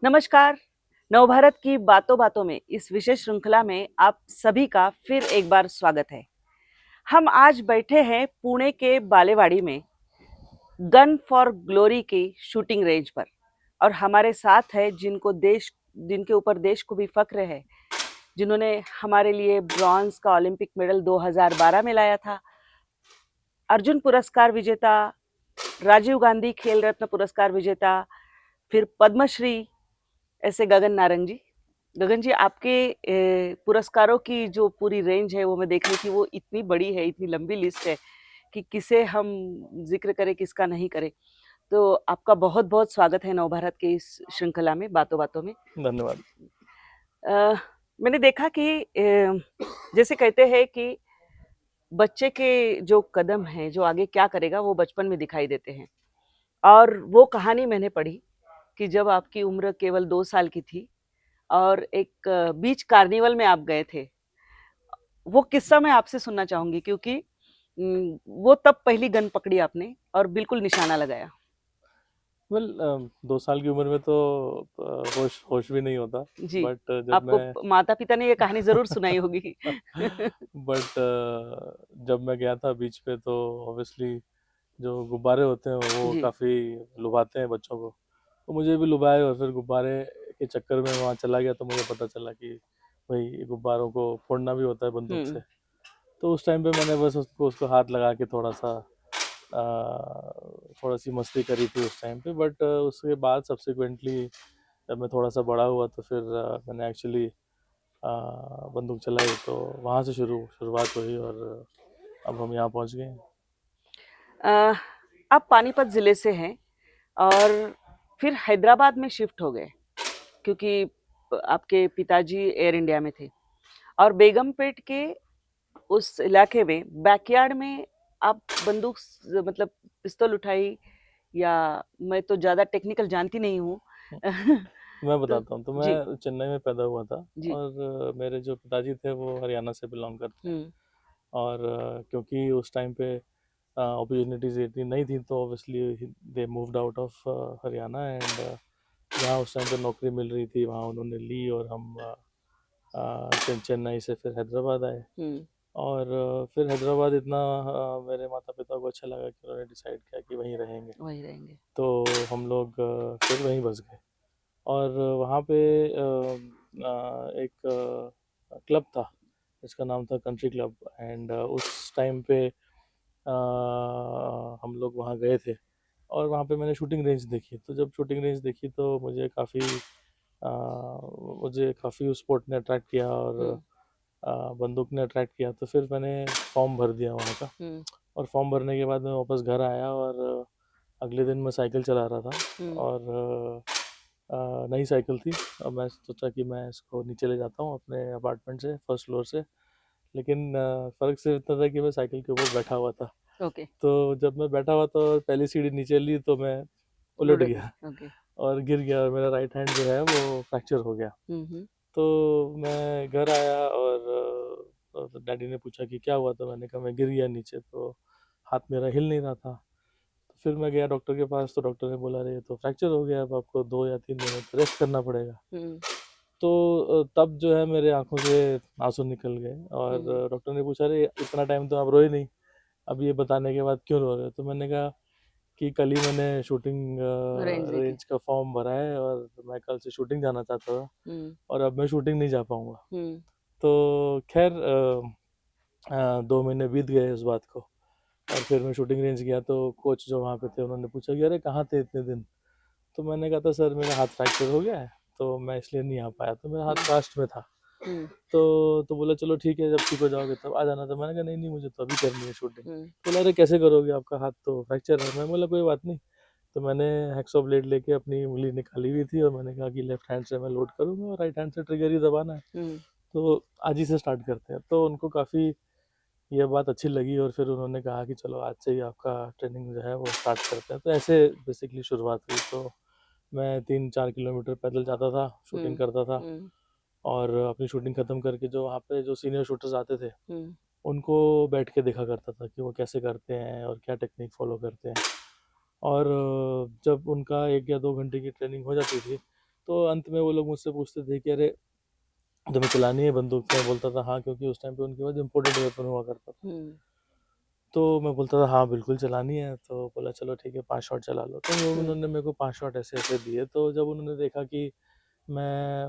नमस्कार। नवभारत की बातों बातों में इस विशेष श्रृंखला में आप सभी का फिर एक बार स्वागत है। हम आज बैठे हैं पुणे के बालेवाड़ी में गन फॉर ग्लोरी की शूटिंग रेंज पर और हमारे साथ है जिनके ऊपर देश को भी फक्र है, जिन्होंने हमारे लिए ब्रॉन्ज का ओलंपिक मेडल 2012 में लाया था, अर्जुन पुरस्कार विजेता, राजीव गांधी खेल रत्न पुरस्कार विजेता, फिर पद्मश्री, ऐसे गगन नारंग जी। गगन जी, आपके पुरस्कारों की जो पूरी रेंज है वो मैं देख रही थी, वो इतनी बड़ी है, इतनी लंबी लिस्ट है कि किसे हम जिक्र करें किसका नहीं करें। तो आपका बहुत बहुत स्वागत है नवभारत के इस श्रृंखला में बातों बातों में। धन्यवाद। अ, मैंने देखा कि जैसे कहते हैं कि बच्चे के जो कदम हैं, जो आगे क्या करेगा वो बचपन में दिखाई देते हैं। और वो कहानी मैंने पढ़ी कि जब आपकी उम्र केवल 2 साल की थी और एक बीच कार्निवल में आप गए थे। वो किस्सा मैं आपसे सुनना चाहूंगी क्योंकि वो तब पहली गन पकड़ी आपने और बिल्कुल निशाना लगाया। वेल 2 साल की उम्र में तो होश होश भी नहीं होता। जी, बट जब आपको मैं माता पिता ने ये कहानी जरूर सुनाई होगी। बट जब मैं गया था बीच पे तो ऑब्वियसली जो गुब्बारे होते हैं वो जी। काफ़ी लुभाते हैं बच्चों को। तो मुझे भी लुभाए और फिर गुब्बारे के चक्कर में वहाँ चला गया तो मुझे पता चला कि भाई गुब्बारों को फोड़ना भी होता है बंदूक से। हम्म। तो उस टाइम पे मैंने बस उसको हाथ लगा के थोड़ा सी मस्ती करी थी उस टाइम पे। बट उसके बाद सब्सिक्वेंटली जब मैं थोड़ा सा बड़ा हुआ तो फिर मैंने एक्चुअली बंदूक चलाई तो वहाँ से शुरुआत हुई और अब हम यहाँ पहुँच गए हैं। अ, आप पानीपत जिले से हैं और फिर हैदराबाद में शिफ्ट हो गए क्योंकि आपके पिताजी एयर इंडिया में थे और बेगमपेट के उस इलाके में बैकयार्ड में आप मतलब पिस्तौल उठाई, या मैं तो ज़्यादा टेक्निकल जानती नहीं हूँ। मैं तो बताता हूँ। तो जी। मैं चेन्नई में पैदा हुआ था जी। और मेरे जो पिताजी थे वो हरियाणा से बिलोंग करते हैं। हुँ। और क्योंकि उस टाइम पे अपॉर्चुनिटीज़ इतनी नहीं थी तो obviously they moved out of Haryana and जहाँ उस टाइम पे नौकरी मिल रही थी वहाँ उन्होंने ली और हम चेन्नई से फिर हैदराबाद आए। हुँ। और फिर हैदराबाद इतना मेरे माता पिता को अच्छा लगा कि उन्होंने डिसाइड किया कि वहीं रहेंगे। वहीं रहेंगे। तो हम लोग फिर वहीं बस गए और वहाँ पे एक क्लब था जिसका नाम था कंट्री क्लब एंड उस टाइम पे हम लोग वहाँ गए थे और वहाँ पे मैंने शूटिंग रेंज देखी। तो जब शूटिंग रेंज देखी तो मुझे काफ़ी उस स्पोर्ट ने अट्रैक्ट किया और हुँ। बंदूक ने अट्रैक्ट किया। तो फिर मैंने फॉर्म भर दिया वहाँ का हुँ। और फॉर्म भरने के बाद मैं वापस घर आया और अगले दिन मैं साइकिल चला रहा था हुँ। और नई साइकिल थी और मैं सोचा कि मैं इसको नीचे ले जाता हूँ अपने अपार्टमेंट से फर्स्ट फ्लोर से। लेकिन फ़र्क सिर्फ इतना था कि मैं साइकिल के ऊपर बैठा हुआ था। ओके। तो जब मैं बैठा हुआ था और पहली सीढ़ी नीचे ली तो मैं उलट उड़ गए। गया ओके। और गिर गया और मेरा राइट हैंड जो है वो फ्रैक्चर हो गया। हुँ। हुँ। तो मैं घर आया और तो डैडी ने पूछा कि क्या हुआ? तो मैंने कहा मैं गिर गया नीचे तो हाथ मेरा हिल नहीं रहा था। तो फिर मैं गया डॉक्टर के पास तो डॉक्टर ने बोला अरे ये तो फ्रैक्चर हो गया, अब आपको 2 या 3 महीने रेस्ट करना पड़ेगा। हुँ। तो तब जो है मेरे आँखों से आँसू निकल गए और हुँ। डॉक्टर ने पूछा अरे इतना टाइम तो आप रोए नहीं, अब ये बताने के बाद क्यों रो रहे हो? तो मैंने कहा कि कल ही मैंने शूटिंग रेंज देखी। रेंज का फॉर्म भरा है और मैं कल से शूटिंग जाना चाहता था हुँ। और अब मैं शूटिंग नहीं जा पाऊँगा। हुँ। तो खैर 2 महीने बीत गए उस बात को और फिर मैं शूटिंग रेंज गया तो कोच जो वहाँ पे थे उन्होंने पूछा कि अरे कहाँ थे इतने दिन? तो मैंने कहा था सर मेरा हाथ फ्रैक्चर हो गया है तो मैं इसलिए नहीं आ पाया, तो मेरा हाथ हुँ। कास्ट में था। हुँ। तो बोला चलो ठीक है जब ठीक हो जाओगे तब आ जाना। तो मैंने कहा नहीं नहीं मुझे तो अभी करनी है शूटिंग। हुँ। बोला अरे कैसे करोगे, आपका हाथ तो फ्रैक्चर है। मैं बोला कोई बात नहीं। तो मैंने हैक्सॉ ब्लेड लेके अपनी उंगली निकाली हुई थी और मैंने कहा कि लेफ्ट हैंड से मैं लोड करूँगा और राइट हैंड से ट्रिगर ही दबाना है। हुँ। तो आज ही से स्टार्ट करते हैं। तो उनको काफ़ी ये बात अच्छी लगी और फिर उन्होंने कहा कि चलो आज से ही आपका ट्रेनिंग जो है वो स्टार्ट करते हैं। तो ऐसे बेसिकली शुरुआत हुई। तो मैं 3-4 किलोमीटर पैदल जाता था, शूटिंग हुँ। करता था हुँ। और अपनी शूटिंग ख़त्म करके जो वहाँ पे जो सीनियर शूटर्स आते थे हुँ। उनको बैठ के देखा करता था कि वो कैसे करते हैं और क्या टेक्निक फॉलो करते हैं। और जब उनका 1 या 2 घंटे की ट्रेनिंग हो जाती थी तो अंत में वो लोग मुझसे पूछते थे कि अरे तुम्हें चलानी है बंदूक? मैं बोलता था हाँ, क्योंकि उस टाइम पे उनके पास इम्पोर्टेड वेपन हुआ करता था। तो मैं बोलता था हाँ बिल्कुल चलानी है। तो बोला चलो ठीक है 5 शॉट चला लो। तो उन्होंने मेरे को 5 शॉट ऐसे-ऐसे दिए। तो जब उन्होंने देखा कि मैं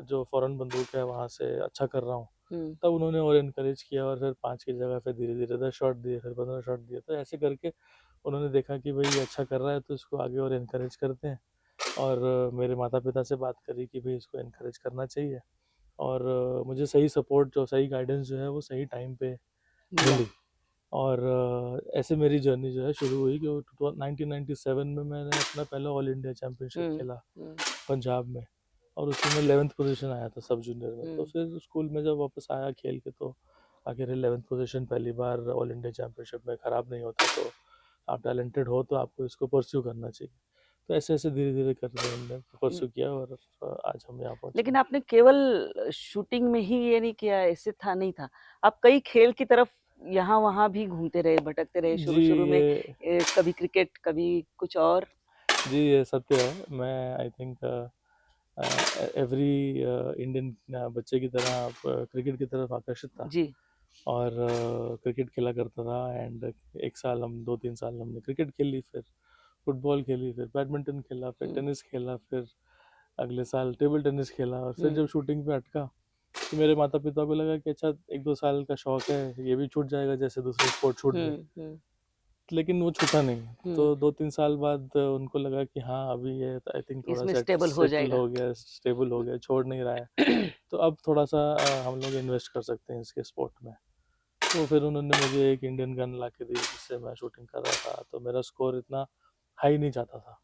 जो फ़ॉरेन बंदूक है वहाँ से अच्छा कर रहा हूँ, तब उन्होंने और एनकरेज किया और फिर 5 की जगह फिर धीरे-धीरे 10 शॉट दिए, फिर 15 शॉट दिए। तो ऐसे करके उन्होंने देखा कि भई ये अच्छा कर रहा है तो इसको आगे और एनकरेज करते हैं। और मेरे माता-पिता से बात करी कि भई इसको एनकरेज करना चाहिए। और मुझे सही सपोर्ट जो सही गाइडेंस जो है वो सही टाइम पे मिला। मिली। और ऐसे मेरी जर्नी जो है शुरू हुई कि 1997 में मैंने अपना पहला ऑल इंडिया चैम्पियनशिप खेला पंजाब में। और उसमें मैं 11th पोजीशन आया था सब जूनियर में। तो फिर स्कूल में जब वापस आया खेल के तो आखिर 11th पोजीशन पहली बार ऑल इंडिया चैम्पियनशिप में ख़राब नहीं होता। तो आप टैलेंटेड हो तो आपको इसको परस्यू करना चाहिए। तो ऐसे ऐसे धीरे धीरे करके हमने परस्यू किया और आज हम यहाँ पहुँचे लेकिन हैं। आपने केवल शूटिंग में ही ये नहीं किया, ऐसे था नहीं था। आप कई खेल की तरफ यहाँ-वहाँ भी घूमते रहे, भटकते रहे जी शुरू-शुरू में ये कभी क्रिकेट, कभी कुछ और। जी ये सत्य है। मैं आई थिंक एवरी इंडियन बच्चे की तरह क्रिकेट की तरफ आकर्षित था। जी। और क्रिकेट खेला करता था। एंड एक साल हम 2-3 साल हमने क्रिकेट खेली, फिर फुटबॉल खेली, फिर बैडमिंटन खेला, फिर टेनिस खेला, फिर अगले साल टेबल टेनिस खेला। और फिर जब शूटिंग पे अटका तो मेरे माता पिता को लगा कि अच्छा 1-2 साल का शौक है, ये भी छूट जाएगा जैसे दूसरे स्पोर्ट छूट गए। लेकिन वो छूटा नहीं। तो 2-3 साल बाद उनको लगा कि हाँ अभी ये आई थिंक थोड़ा इसमें सेट स्टेबल हो सेटल जाएगा। हो गया, स्टेबल हो गया, छोड़ नहीं रहा है। तो अब थोड़ा सा हम लोग इन्वेस्ट कर सकते हैं इसके स्पोर्ट में। तो फिर उन्होंने मुझे एक इंडियन गन ला के दी जिससे मैं शूटिंग कर रहा था। तो मेरा स्कोर इतना हाई नहीं जाता था।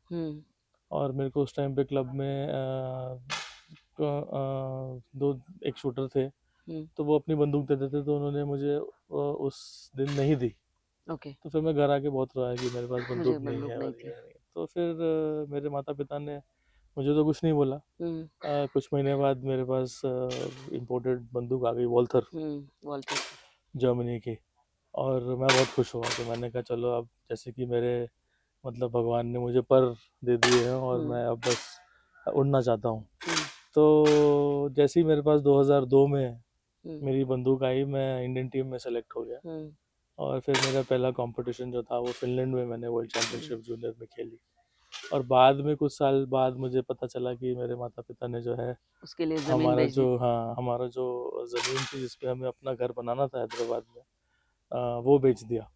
और मेरे को उस टाइम पे क्लब में दो एक शूटर थे। तो वो अपनी बंदूक देते थे तो उन्होंने मुझे उस दिन नहीं दी। ओके। तो फिर मैं घर आके बहुत रोया कि मेरे पास मुझे बंदूक नहीं बंदूक है नहीं और थी। ये नहीं। तो फिर मेरे माता पिता ने मुझे तो कुछ नहीं बोला। कुछ महीने बाद मेरे पास इम्पोर्टेड बंदूक आ गई वॉल्थर, वॉल्टर। जर्मनी की। और मैं बहुत खुश हुआ। तो मैंने कहा चलो अब जैसे कि मेरे मतलब भगवान ने मुझे पर दे दिए हैं और मैं अब बस उड़ना चाहता हूँ। तो जैसे ही मेरे पास 2002 में मेरी बंदूक आई, मैं इंडियन टीम में सेलेक्ट हो गया। और फिर मेरा पहला कंपटीशन जो था वो फिनलैंड में मैंने वर्ल्ड चैम्पियनशिप जूनियर में खेली। और बाद में कुछ साल बाद मुझे पता चला कि मेरे माता पिता ने जो है उसके लिए जमीन हमारा बेच दी। जो हाँ हमारा जो ज़मीन थी जिस पे हमें अपना घर बनाना था हैदराबाद में, वो बेच दिया।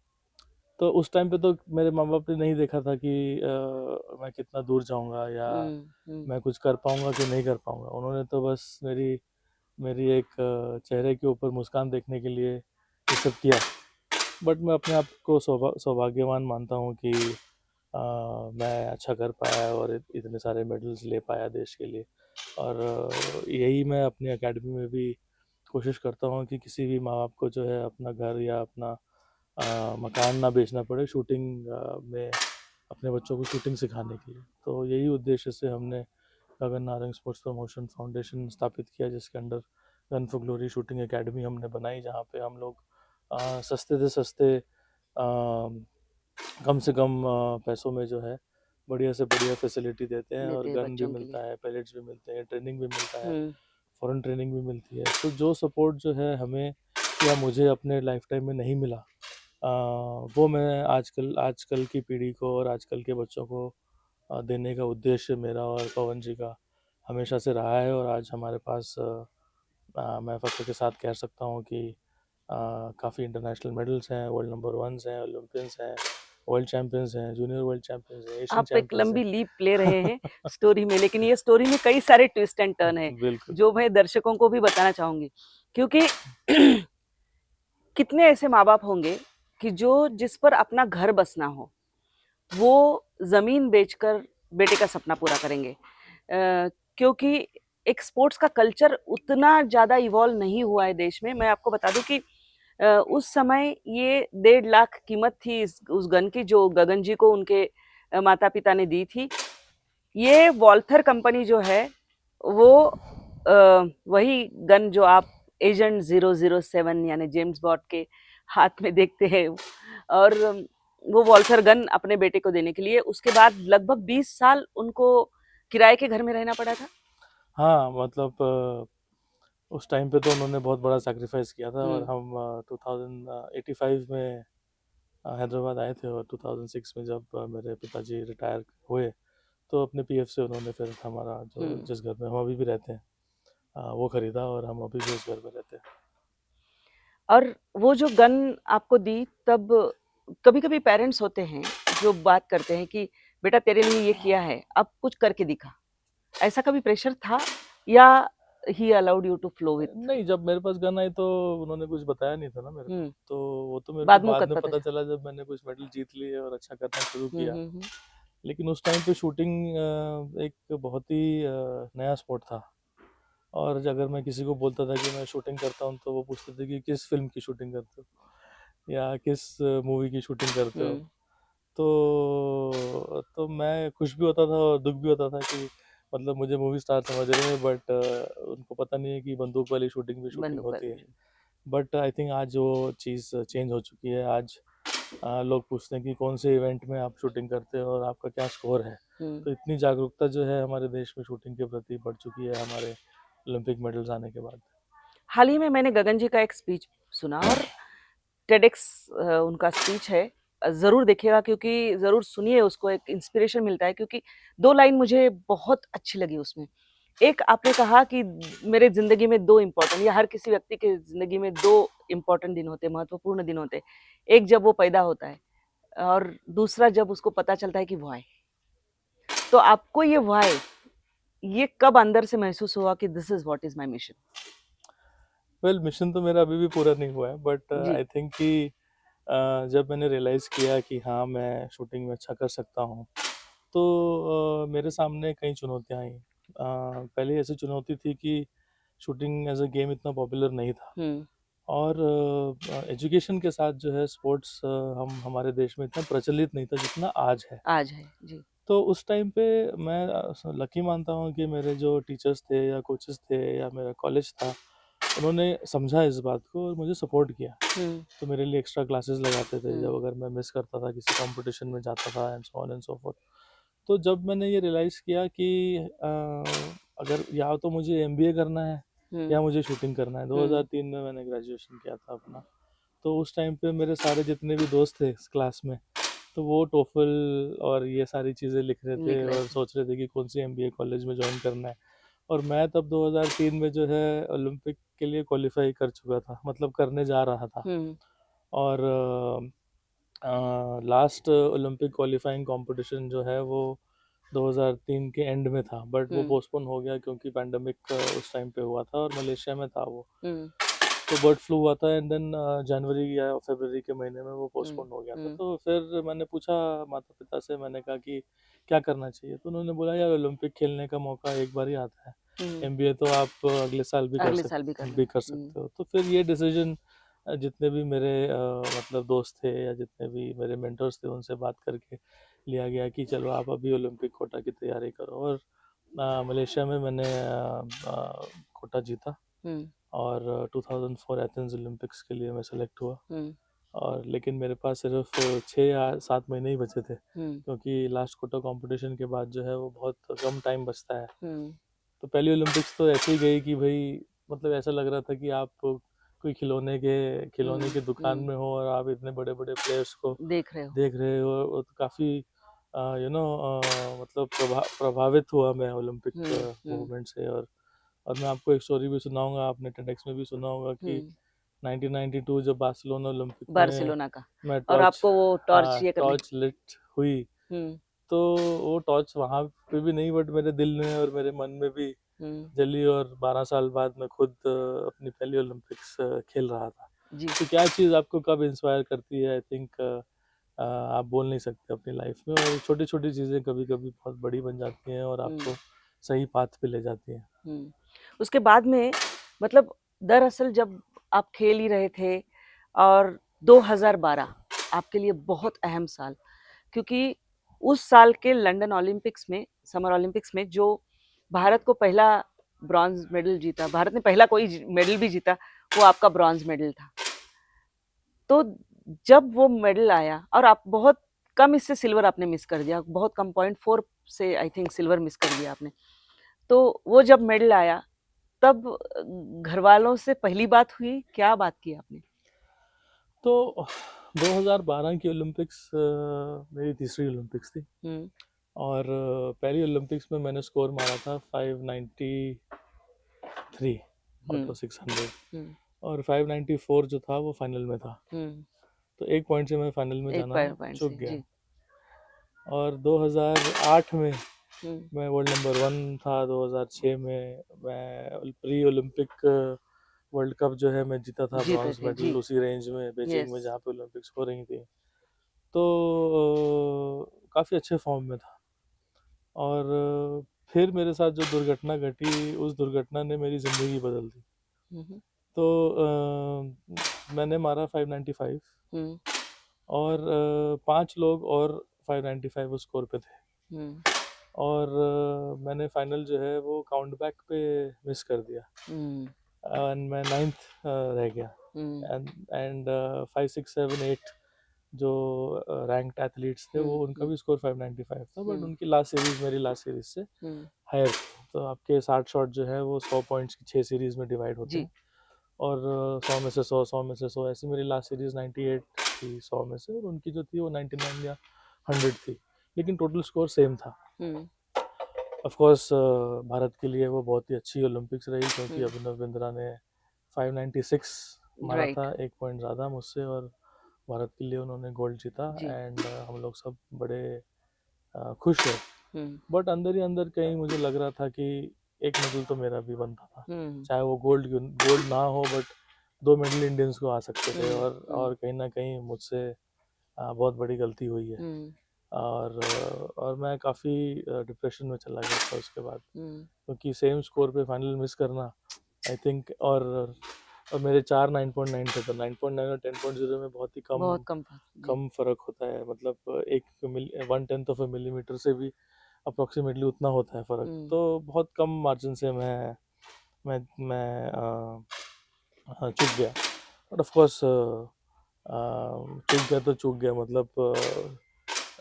तो उस टाइम पे तो मेरे माँ बाप ने नहीं देखा था कि मैं कितना दूर जाऊंगा या मैं कुछ कर पाऊंगा कि नहीं कर पाऊंगा। उन्होंने तो बस मेरी मेरी एक चेहरे के ऊपर मुस्कान देखने के लिए ये सब किया। बट मैं अपने आप को सौभाग्यवान मानता हूँ कि मैं अच्छा कर पाया और इतने सारे मेडल्स ले पाया देश के लिए। और यही मैं अपनी एकेडमी में भी कोशिश करता हूँ कि किसी भी माँ बाप को जो है अपना घर या अपना मकान ना बेचना पड़े शूटिंग में अपने बच्चों को शूटिंग सिखाने के लिए। तो यही उद्देश्य से हमने Gagan Narang sports promotion foundation स्थापित किया, जिसके under gun for glory shooting academy हमने बनाई, जहाँ पे हम लोग सस्ते से सस्ते कम से कम पैसों में जो है बढ़िया से बढ़िया फैसिलिटी देते हैं। और देते हैं गन भी बच्चों के मिलता लिए। है, पैलेट्स भी मिलते हैं, ट्रेनिंग भी मिलता है, फॉरेन ट्रेनिंग भी मिलती है। तो जो सपोर्ट जो है हमें या मुझे अपने लाइफ टाइम में नहीं मिला, वो मैं आजकल की पीढ़ी को और आजकल के बच्चों को देने का उद्देश्य मेरा और पवन जी का हमेशा से रहा है। और आज हमारे पास मैं फ़ख्र के साथ कह सकता हूँ कि काफ़ी इंटरनेशनल मेडल्स हैं, वर्ल्ड नंबर वंस हैं, ओलंपियंस हैं, वर्ल्ड चैम्पियंस हैं, जूनियर वर्ल्ड चैम्पियंस हैं, एशियन आप एक चैम्पियंस हैं। लंबी लीप ले रहे हैं स्टोरी में, लेकिन ये स्टोरी में कई सारे ट्विस्ट एंड टर्न है बिल्कुल। जो मैं दर्शकों को भी बताना चाहूंगी। क्योंकि कितने ऐसे माँ बाप होंगे कि जो जिस पर अपना घर बसना हो वो जमीन बेचकर बेटे का सपना पूरा करेंगे। क्योंकि एक स्पोर्ट्स का कल्चर उतना ज्यादा इवॉल्व नहीं हुआ है देश में। मैं आपको बता दूं कि उस समय ये 1.5 लाख कीमत थी उस गन की जो गगन जी को उनके माता पिता ने दी थी। ये वॉल्थर कंपनी जो है वो वही गन जो आप एजेंट 007 यानी जेम्स बॉन्ड के हाथ में देखते हैं, और वो वॉल्थर गन अपने बेटे को देने के लिए उसके बाद लगभग 20 साल उनको किराए के घर में रहना पड़ा था? हाँ, मतलब उस टाइम पे तो उन्होंने बहुत बड़ा सैक्रिफाइस किया था और हम्म। हम 2085 में हैदराबाद आए थे और 2006 में जब मेरे पिताजी रिटायर हुए तो अपने पीएफ से उन्होंने फिर हमारा जो हम्म। जिस घर में हम अभी भी रहते हैं वो खरीदा और हम अभी भी उस घर में रहते हैं। और वो जो गन आपको दी तब, कभी-कभी पेरेंट्स होते हैं जो बात करते हैं कि बेटा तेरे लिए ये किया है, अब कुछ करके दिखा। ऐसा कभी प्रेशर था या he allowed you to flow with? नहीं, जब मेरे पास गन आई तो उन्होंने कुछ बताया नहीं था ना मेरे को, हुँ, तो वो तो मेरे को बाद में बाद कब में पता पता चला? चला जब मैंने कुछ मेडल जीत लिए और अच्छा करना शुरू हुँ, किया। हुँ, हुँ। लेकिन उस टाइम पे शूटिंग एक बहुत ही नया स्पोर्ट था और अगर मैं किसी को बोलता था कि मैं शूटिंग करता हूँ तो वो पूछते थे कि किस फिल्म की शूटिंग करते हो या किस मूवी की शूटिंग करते हो। हुँ, तो मैं खुश भी होता था और दुख भी होता था कि मतलब मुझे मूवी स्टार समझ रहे हैं बट उनको पता नहीं है कि बंदूक वाली शूटिंग भी शूटिंग बंदूक होती वाली है। भी। बट आई थिंक आज वो चीज़ चेंज हो चुकी है। आज लोग पूछते हैं कि कौन से इवेंट में आप शूटिंग करते हो और आपका क्या स्कोर है। हुँ। तो इतनी जागरूकता जो है हमारे देश में शूटिंग के प्रति बढ़ चुकी है हमारे ओलंपिक मेडल्स आने के बाद। हाल ही में मैंने गगन जी का एक स्पीच सुना और टेडेक्स उनका स्पीच है। ज़रूर देखिएगा क्योंकि ज़रूर सुनिए उसको, एक इंस्पिरेशन मिलता है क्योंकि 2 लाइन मुझे बहुत अच्छी लगी उसमें। एक आपने कहा कि मेरे ज़िंदगी में 2 इम्पोर्टेंट, या हर किसी व्यक्ति के ज़िंदगी में 2 इम्पोर्टेंट दिन होते हैं, महत्वपूर्ण दिन होते हैं। एक जब वो पैदा होता है और दूसरा जब उसको पता चलता है कि व्हाय। तो आपको ये व्हाय, ये कब अंदर से महसूस हुआ कि this is what is my mission? Well mission तो मेरा अभी भी पूरा नहीं हुआ है बट जी। आई थिंक कि जब मैंने रियलाइज़ किया कि हाँ मैं शूटिंग में अच्छा कर सकता हूँ तो मेरे सामने कई चुनौतियाँ आई। पहले ऐसी चुनौती थी कि शूटिंग एज अ गेम इतना पॉपुलर नहीं था हुँ, और एजुकेशन के साथ जो है स्पोर्ट्स हम हमारे देश में इतना प्रचलित नहीं था जितना आज है। आज है। जी। तो उस टाइम पे मैं लकी मानता हूँ कि मेरे जो टीचर्स थे या कोचेस थे या मेरा कॉलेज था उन्होंने समझा इस बात को और मुझे सपोर्ट किया। हुँ, तो मेरे लिए एक्स्ट्रा क्लासेस लगाते थे हुँ, जब अगर मैं मिस करता था किसी कंपटीशन में जाता था and so on and so fourth. तो जब मैंने ये रियलाइज़ किया कि अगर या तो मुझे एमबीए करना है हुँ, या मुझे शूटिंग करना है। हुँ, 2003 में मैंने ग्रेजुएशन किया था अपना। तो उस टाइम पे मेरे सारे जितने भी दोस्त थे इस क्लास में तो वो टोफल और ये सारी चीज़ें लिख रहे थे लिख रहे और थे। सोच रहे थे कि कौन सी एमबीए कॉलेज में ज्वाइन करना है। और मैं तब 2003 में जो है ओलंपिक के लिए क्वालिफाई कर चुका था, मतलब करने जा रहा था। हुँ, और लास्ट ओलंपिक क्वालिफाइंग कंपटीशन जो है वो 2003 के एंड में था बट वो हुँ, पोस्टपोन हो गया क्योंकि पैंडमिक उस टाइम पे हुआ था और मलेशिया में था वो। हुँ, तो बर्ड फ्लू हुआ था एंड देन जनवरी या फरवरी के महीने में वो हुँ, पोस्टपोन हो गया था। हुँ, तो फिर मैंने पूछा माता पिता से, मैंने कहा कि क्या करना चाहिए। तो उन्होंने बोला यार ओलंपिक खेलने का मौका एक बार ही आता है, हुँ, एमबीए तो आप अगले साल भी अगले साल भी कर भी लेना। कर हुँ, सकते हो। तो फिर ये डिसीजन जितने भी मेरे मतलब दोस्त थे या जितने भी मेरे मेंटर्स थे उनसे बात करके लिया गया कि चलो आप अभी ओलंपिक कोटा की तैयारी करो। और मलेशिया में मैंने कोटा जीता हुँ, और 2004 एथेंस ओलंपिक्स के लिए मैं सेलेक्ट हुआ। हुँ, और लेकिन मेरे पास सिर्फ 6 या 7 महीने ही बचे थे हुँ, क्योंकि लास्ट कोटा कंपटीशन के बाद जो है वो बहुत कम टाइम बचता है। हुँ, तो पहली ओलंपिक्स तो ऐसे ही गई कि भाई मतलब ऐसा लग रहा था कि आप कोई खिलौने हुँ, की दुकान हुँ, में हो और आप इतने बड़े बड़े प्लेयर्स को देख रहे हो। देख रहे हो। और तो काफ़ी मतलब प्रभावित हुआ मैं ओलंपिक हुँ, हुँ, मूवमेंट से। और मैं आपको एक स्टोरी भी सुनाऊंगा, आपने टेडेक्स में भी सुना होगा कि हुँ, 1992 जब बार्सिलोना ओलंपिक में बार्सिलोना का, मैं और टॉर्च आपको वो टॉर्च ये करने। टॉर्च लिट हुई। हुँ, तो वो टॉर्च वहाँ पे भी नहीं बट मेरे दिल में और मेरे मन में भी हुँ, जली और 12 साल बाद मैं खुद अपनी पहली ओलंपिक्स खेल रहा था। जी। तो क्या चीज़ आपको कब इंस्पायर करती है, आई थिंक आप बोल नहीं सकते अपनी लाइफ में। और छोटी छोटी चीज़ें कभी कभी बहुत बड़ी बन जाती हैं और हुँ, आपको सही पाथ पे ले जाती हैं। हुँ। उसके बाद में, मतलब दरअसल जब आप खेल ही रहे थे और 2012 आपके लिए बहुत अहम साल, क्योंकि उस साल के लंदन ओलंपिक्स में, समर ओलंपिक्स में जो भारत को पहला ब्रॉन्ज मेडल जीता, भारत ने पहला कोई मेडल भी जीता, वो आपका ब्रॉन्ज मेडल था। तो जब वो मेडल आया और आप बहुत कम इससे सिल्वर आपने मिस कर दिया, बहुत कम, 0.4 से आई थिंक सिल्वर मिस कर दिया आपने। तो वो जब मेडल आया तब घर वालों से पहली बात हुई, क्या बात की आपने? तो 2012 की ओलंपिक्स मेरी तीसरी ओलंपिक्स थी, और पहली ओलंपिक्स में मैंने स्कोर मारा था 593 आउट ऑफ 600, और 594 जो था वो फाइनल में था। तो एक पॉइंट से मैं फाइनल में एक जाना पॉइंट चूक से गया। जी। और 2008 में हम्म, मैं वर्ल्ड नंबर 1 था। 2006 में मैं प्री ओलंपिक वर्ल्ड कप जो है मैं जीता था, जीते ब्रॉन्ज थे जी। मेडल उसी रेंज में बीजिंग में यस। जहाँ पे ओलंपिक्स हो रही थी। तो काफ़ी अच्छे फॉर्म में था। और फिर मेरे साथ जो दुर्घटना घटी, उस दुर्घटना ने मेरी ज़िंदगी बदल दी। तो मैंने मारा 595, और 5 लोग और 595 उस स्कोर पे थे, और मैंने फाइनल जो है वो काउंट बैक पे मिस कर दिया, एंड मैं 9th रह गया। एंड 5, 6, 7, 8 जो रैंक्ड एथलीट्स थे वो उनका भी स्कोर 595 था, बट उनकी लास्ट सीरीज मेरी लास्ट सीरीज से हायर थी। तो आपके 60 शॉट जो है वो 100 पॉइंट्स की 6 सीरीज में डिवाइड होते हैं, और 100 में से 100, 100 में से 100, ऐसी मेरी लास्ट सीरीज 98 थी 100 में से, और उनकी जो थी वो 99 या 100 थी, लेकिन टोटल स्कोर सेम था। ऑफ कोर्स भारत के लिए वो बहुत ही अच्छी ओलंपिक्स रही, क्योंकि अभिनव बिंद्रा ने 596 मारा था, एक पॉइंट ज़्यादा मुझसे, और भारत के लिए उन्होंने गोल्ड जीता। एंड हम लोग सब बड़े खुश है। बट अंदर ही अंदर कहीं मुझे लग रहा था कि एक मेडल तो मेरा भी बनता था, चाहे वो गोल्ड ना हो, बट 2 मेडल इंडियंस को आ सकते थे। और कहीं ना कहीं मुझसे बहुत बड़ी गलती हुई है। और मैं काफ़ी डिप्रेशन में चला गया था उसके बाद, क्योंकि सेम स्कोर पे फाइनल मिस करना, आई थिंक। और मेरे 4 9.9 थे, तो 9.9 और 10.0 में बहुत ही कम फ़र्क होता है। मतलब 1/10 ऑफ ए मिलीमीटर से भी अप्रोक्सीमेटली उतना होता है फ़र्क। तो बहुत कम मार्जिन से मैं चूक गया। बट ऑफ कोर्स चूक गया तो चूक गया। मतलब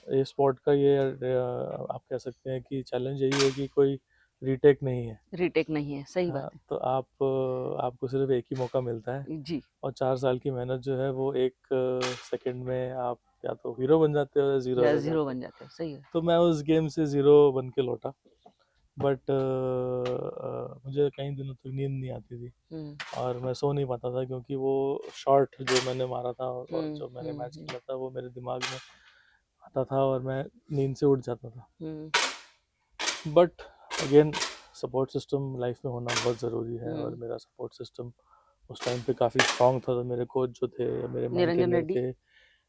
ये स्पोर्ट का ये आप कह सकते हैं कि चैलेंज यही है कि कोई रीटेक नहीं है। रीटेक नहीं है, सही बात है। तो आपको सिर्फ एक ही मौका मिलता है जी। और 4 साल की मेहनत जो है वो एक सेकंड में आप या तो हीरो बन जाते हो या ज़ीरो या रह जीरो जाते बन हो। जाते हो, सही है। तो मैं उस गेम से ज़ीरो बन के लौटा। बट मुझे कई दिनों तक नींद नहीं आती थी, और मैं सो नहीं पाता था, क्योंकि वो शॉट जो मैंने मारा था और जो मैंने मैच खेला था वो मेरे दिमाग में आता था, और मैं नींद से उठ जाता था। But again support system life में होना बहुत ज़रूरी है, और मेरा सपोर्ट सिस्टम उस टाइम पे काफ़ी स्ट्रॉन्ग था। तो मेरे कोच जो थे, मेरे निरंजन माउंटेनियर रेड्डी थे,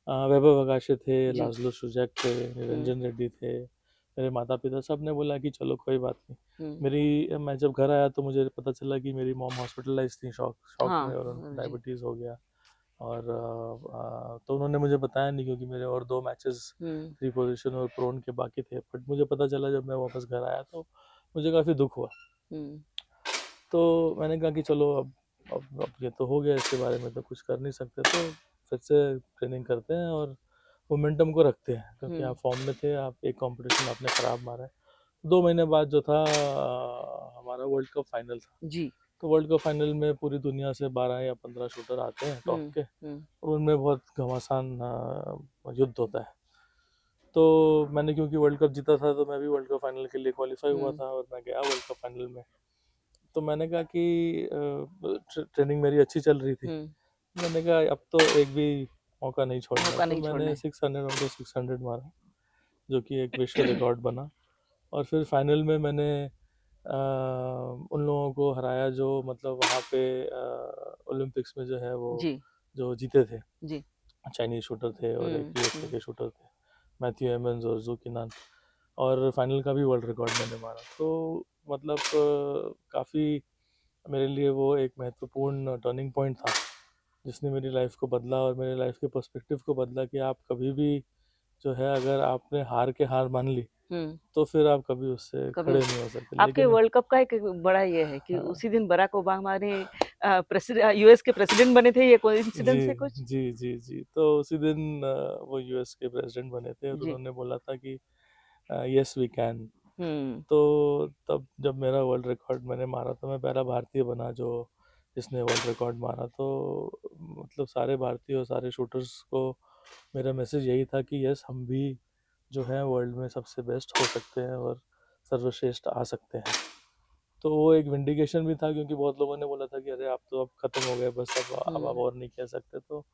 वैभव अगाशे थे, जी। लाजलो शुजैक थे, निरंजन रेड्डी थे, मेरे माता पिता, सब ने बोला कि चलो कोई बात नहीं। मैं जब घर आया तो मुझे पता चला कि मेरी मॉम हॉस्पिटलाइज थी, शॉक में, और उनको डायबिटीज़ हो गया। और तो उन्होंने मुझे बताया नहीं, क्योंकि मेरे और 2 मैचेस फ्री पोजीशन और प्रोन के बाकी थे। बट मुझे पता चला जब मैं वापस घर आया, तो मुझे काफ़ी दुख हुआ। तो मैंने कहा कि चलो अब ये तो हो गया, इसके बारे में तो कुछ कर नहीं सकते, तो फिर से ट्रेनिंग करते हैं और मोमेंटम को रखते हैं, क्योंकि आप फॉर्म में थे, आप एक कंपटीशन आपने ख़राब मारा है। 2 महीने बाद जो था हमारा वर्ल्ड कप फाइनल था जी। तो वर्ल्ड कप फाइनल में पूरी दुनिया से 12 या 15 शूटर आते हैं टॉप के, और उनमें बहुत घमासान युद्ध होता है। तो मैंने क्योंकि वर्ल्ड कप जीता था, तो मैं भी वर्ल्ड कप फाइनल के लिए क्वालिफाई हुआ था, और मैं गया वर्ल्ड कप फाइनल में। तो मैंने कहा कि ट्रेनिंग मेरी अच्छी चल रही थी, मैंने कहा अब तो एक भी मौका नहीं छोड़ना। तो मैंने 600 ऑफ द 600 मारा, जो कि एक विश्व रिकॉर्ड बना। और फिर फाइनल में मैंने उन लोगों को हराया जो मतलब वहाँ पे ओलंपिक्स में जो है वो जो जीते थे, चाइनीज शूटर थे और एक यूएसए के शूटर थे, मैथ्यू एमन्स और ज़ूकिनान। और फाइनल का भी वर्ल्ड रिकॉर्ड मैंने मारा। तो मतलब काफ़ी मेरे लिए वो एक महत्वपूर्ण टर्निंग पॉइंट था, जिसने मेरी लाइफ को बदला और मेरे लाइफ के पर्सपेक्टिव को बदला, कि आप कभी भी जो है, अगर आपने हार मान ली, तो फिर आप कभी उससे खड़े नहीं हो सकते। आपके वर्ल्ड कप का एक बड़ा ये है कि उसी दिन बराक ओबामा ने यूएस के प्रेसिडेंट बने थे, ये कोइंसिडेंस है कुछ? जी। तो उसी दिन वो यूएस के प्रेसिडेंट बने थे, और उन्होंने बोला था कि यस वी कैन। तो तब जब मेरा वर्ल्ड रिकॉर्ड मैंने मारा तो मैं पहला भारतीय बना जो जिसने वर्ल्ड रिकॉर्ड मारा। तो मतलब सारे भारतीय और सारे शूटर्स को मेरा मैसेज यही था कि यस हम भी जो है वर्ल्ड में सबसे बेस्ट हो सकते हैं और सर्वश्रेष्ठ आ सकते हैं। तो वो एक विंडिकेशन भी था क्योंकि बहुत लोगों ने बोला था कि अरे आप तो अब खत्म हो गए बस अब आप और नहीं खेल सकते। तो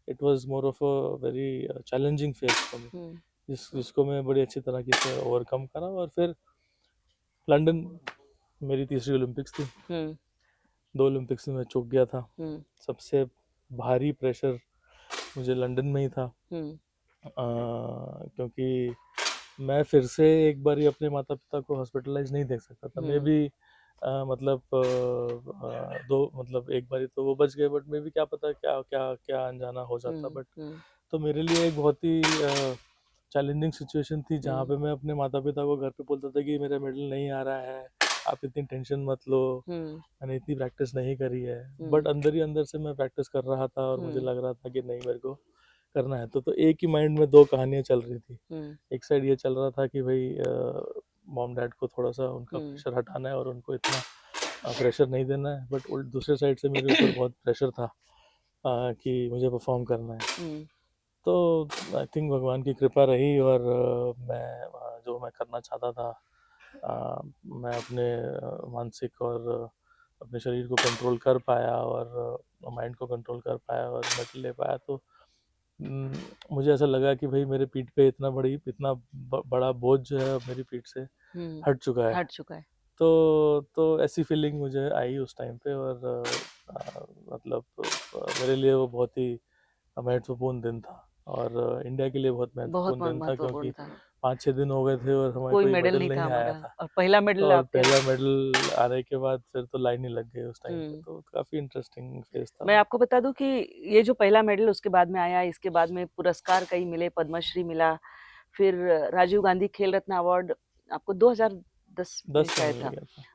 it was more of a very challenging phase for me, जिसको मैं बड़ी अच्छी तरीके से ओवरकम करा। और फिर लंदन मेरी तीसरी ओलंपिक्स थी। 2 ओलंपिक्स में मैं चूक गया था। सबसे भारी प्रेशर मुझे लंदन में ही था, क्योंकि मैं फिर से एक बार ही अपने माता पिता को हॉस्पिटलाइज नहीं देख सकता था। मे भी मतलब दो मतलब एक बारी तो वो बच गए, बट मे भी क्या पता क्या क्या क्या अनजाना हो जाता। बट तो मेरे लिए एक बहुत ही चैलेंजिंग सिचुएशन थी जहाँ पे मैं अपने माता पिता को घर पे बोलता था कि मेरा मेडल नहीं आ रहा है, आप इतनी टेंशन मत लो, मैंने इतनी प्रैक्टिस नहीं करी है। बट अंदर ही अंदर से मैं प्रैक्टिस कर रहा था और मुझे लग रहा था कि नहीं मेरे को करना है। तो एक ही माइंड में दो कहानियां चल रही थी। एक साइड ये चल रहा था कि भाई मॉम डैड को थोड़ा सा उनका प्रेशर हटाना है और उनको इतना प्रेशर नहीं देना है। बट दूसरे साइड से मेरे ऊपर बहुत प्रेशर था कि मुझे परफॉर्म करना है। तो आई थिंक भगवान की कृपा रही और मैं जो मैं करना चाहता था मैं अपने मानसिक और अपने शरीर को कंट्रोल कर पाया और माइंड को कंट्रोल कर पाया और मेडल ले पाया। तो मुझे ऐसा लगा कि भाई मेरे पीठ पे इतना बड़ा बोझ जो है मेरी पीठ से हट चुका है। तो ऐसी फीलिंग मुझे आई उस टाइम पे। और मतलब मेरे लिए वो बहुत ही महत्वपूर्ण दिन था और इंडिया के लिए बहुत महत्वपूर्ण दिन था क्योंकि 5-6 दिन हो गए थे और हमारे कोई मेडल नहीं आया था। और पहला मेडल और पहला मेडल आने के बाद फिर तो लाइन ही लग गई उस टाइम पे। तो काफी इंटरेस्टिंग फेज था। मैं आपको बता दूं कि ये जो पहला मेडल उसके बाद में आया, इसके बाद में पुरस्कार कई मिले, पद्मश्री मिला, फिर राजीव गांधी खेल रत्न अवार्ड आपको 2010 में शायद था,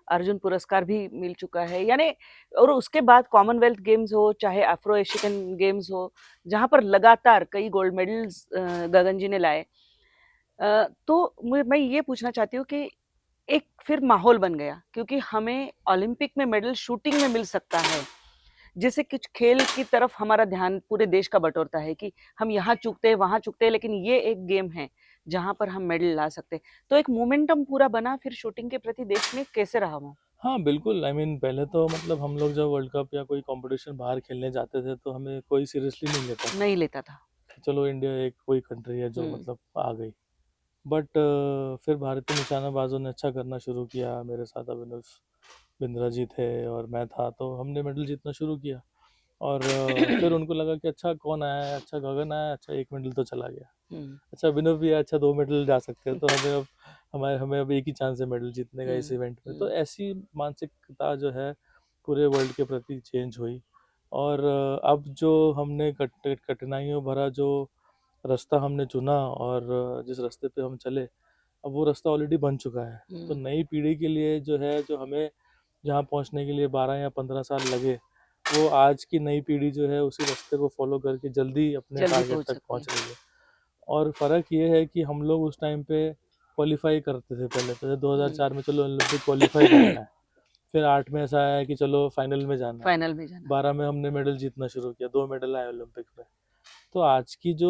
अर्जुन पुरस्कार भी मिल चुका है। यानी और उसके बाद कॉमनवेल्थ गेम्स हो चाहे अफ्रो एशियन गेम्स हो, जहां पर लगातार कई गोल्ड मेडल्स गगन जी ने लाए। तो मैं ये पूछना चाहती हूँ कि एक फिर माहौल बन गया क्योंकि हमें ओलंपिक में मेडल शूटिंग में मिल सकता है, जिससे कुछ खेल की तरफ हमारा ध्यान पूरे देश का बटोरता है कि हम यहाँ चूकते हैं वहां चूकते हैं, लेकिन ये एक गेम है जहां पर हम मेडल ला सकते हैं। तो एक मोमेंटम पूरा बना फिर शूटिंग के प्रति देश में कैसे रहा वो? हाँ बिल्कुल, आई मीन पहले तो मतलब हम लोग जब वर्ल्ड कप या कोई कंपटीशन बाहर खेलने जाते थे तो हमें कोई सीरियसली नहीं लेता था। चलो इंडिया एक कोई कंट्री है जो मतलब आ गई। बट फिर भारतीय निशानेबाजों ने अच्छा करना शुरू किया। मेरे साथ अभिनव बिंद्रा जी थे और मैं था, तो हमने मेडल जीतना शुरू किया। और फिर उनको लगा कि अच्छा कौन आया है, अच्छा गगन आया, अच्छा एक मेडल तो चला गया, अच्छा अभिनव भी है, अच्छा 2 मेडल जा सकते हैं, तो हमें अब एक ही चांस है मेडल जीतने का इस इवेंट में। तो ऐसी मानसिकता जो है पूरे वर्ल्ड के प्रति चेंज हुई। और अब जो हमने कठिनाइयों भरा जो रास्ता हमने चुना और जिस रास्ते पे हम चले, अब वो रास्ता ऑलरेडी बन चुका है। तो नई पीढ़ी के लिए जो है, जो हमें जहाँ पहुँचने के लिए 12 या 15 साल लगे, वो आज की नई पीढ़ी जो है उसी रास्ते को फॉलो करके जल्दी अपने टारगेट तक पहुँच रही है। और फ़र्क ये है कि हम लोग उस टाइम पे क्वालिफाई करते थे पहले, तो 2004 में चलो ओलंपिक क्वालिफाई करना है, फिर 8 में ऐसा आया कि चलो फाइनल में जाना है, 12 में हमने मेडल जीतना शुरू किया, 2 मेडल आए ओलंपिक में। तो आज की जो